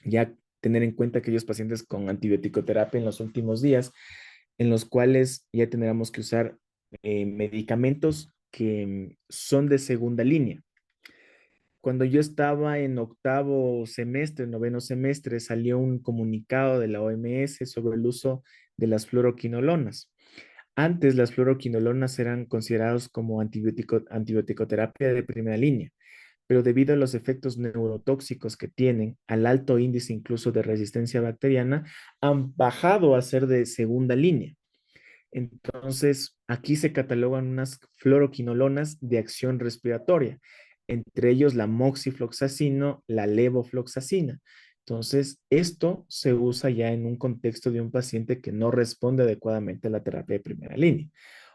ya tener en cuenta aquellos pacientes con antibiótico-terapia en los últimos días, en los cuales ya tendremos que usar medicamentos que son de segunda línea. Cuando yo estaba en octavo semestre, noveno semestre, salió un comunicado de la OMS sobre el uso de las fluoroquinolonas. Antes las fluoroquinolonas eran considerados como antibioticoterapia de primera línea, pero debido a los efectos neurotóxicos que tienen, al alto índice incluso de resistencia bacteriana, han bajado a ser de segunda línea. Entonces, aquí se catalogan unas fluoroquinolonas de acción respiratoria, entre ellos la moxifloxacino, la levofloxacina. Entonces, esto se usa ya en un contexto de un paciente que no responde adecuadamente a la terapia de primera línea.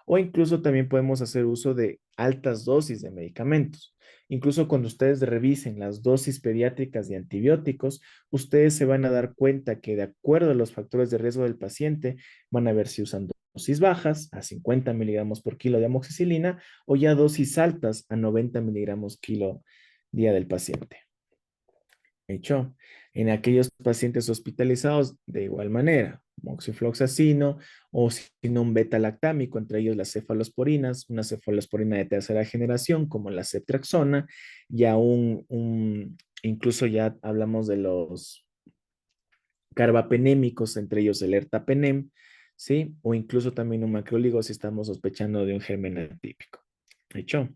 O incluso también podemos hacer uso de altas dosis de medicamentos. Incluso cuando ustedes revisen las dosis pediátricas de antibióticos, ustedes se van a dar cuenta que de acuerdo a los factores de riesgo del paciente, van a ver si usan dosis bajas a 50 miligramos por kilo de amoxicilina o ya dosis altas a 90 miligramos kilo día del paciente. Hecho, en aquellos pacientes hospitalizados, de igual manera, moxifloxacino o sino un beta-lactámico, entre ellos las cefalosporinas, una cefalosporina de tercera generación como la ceftriaxona, ya incluso ya hablamos de los carbapenémicos, entre ellos el ertapenem, ¿sí? O incluso también un macróligo si estamos sospechando de un germen atípico. ¿Hecho?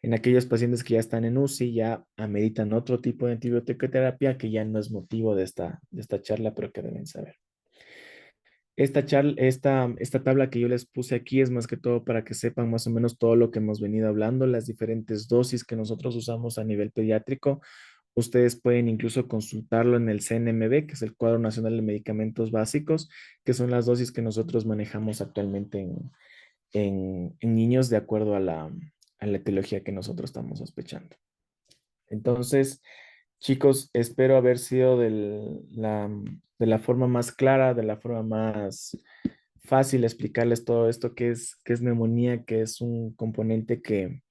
En aquellos pacientes que ya están en UCI, ya ameritan otro tipo de antibioticoterapia que ya no es motivo de esta charla, pero que deben saber. Esta tabla que yo les puse aquí es más que todo para que sepan más o menos todo lo que hemos venido hablando, las diferentes dosis que nosotros usamos a nivel pediátrico. Ustedes pueden incluso consultarlo en el CNMB, que es el Cuadro Nacional de Medicamentos Básicos, que son las dosis que nosotros manejamos actualmente en niños de acuerdo a la etiología que nosotros estamos sospechando. Entonces, chicos, espero haber sido de la forma más clara, de la forma más fácil explicarles todo esto, que es neumonía, que es un componente que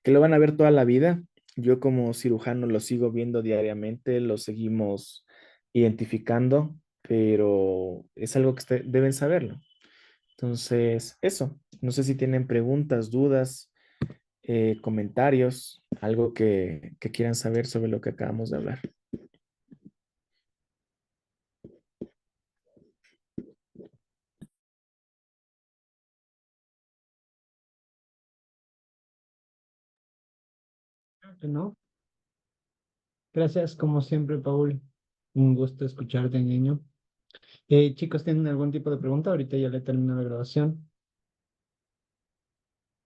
lo van a ver toda la vida. Yo como cirujano lo sigo viendo diariamente, lo seguimos identificando, pero es algo que deben saberlo. Entonces, eso. No sé si tienen preguntas, dudas, comentarios, algo que quieran saber sobre lo que acabamos de hablar. ¿No? Gracias, como siempre, Paul. Un gusto escucharte, niño. Chicos, ¿tienen algún tipo de pregunta? Ahorita ya le termino la grabación.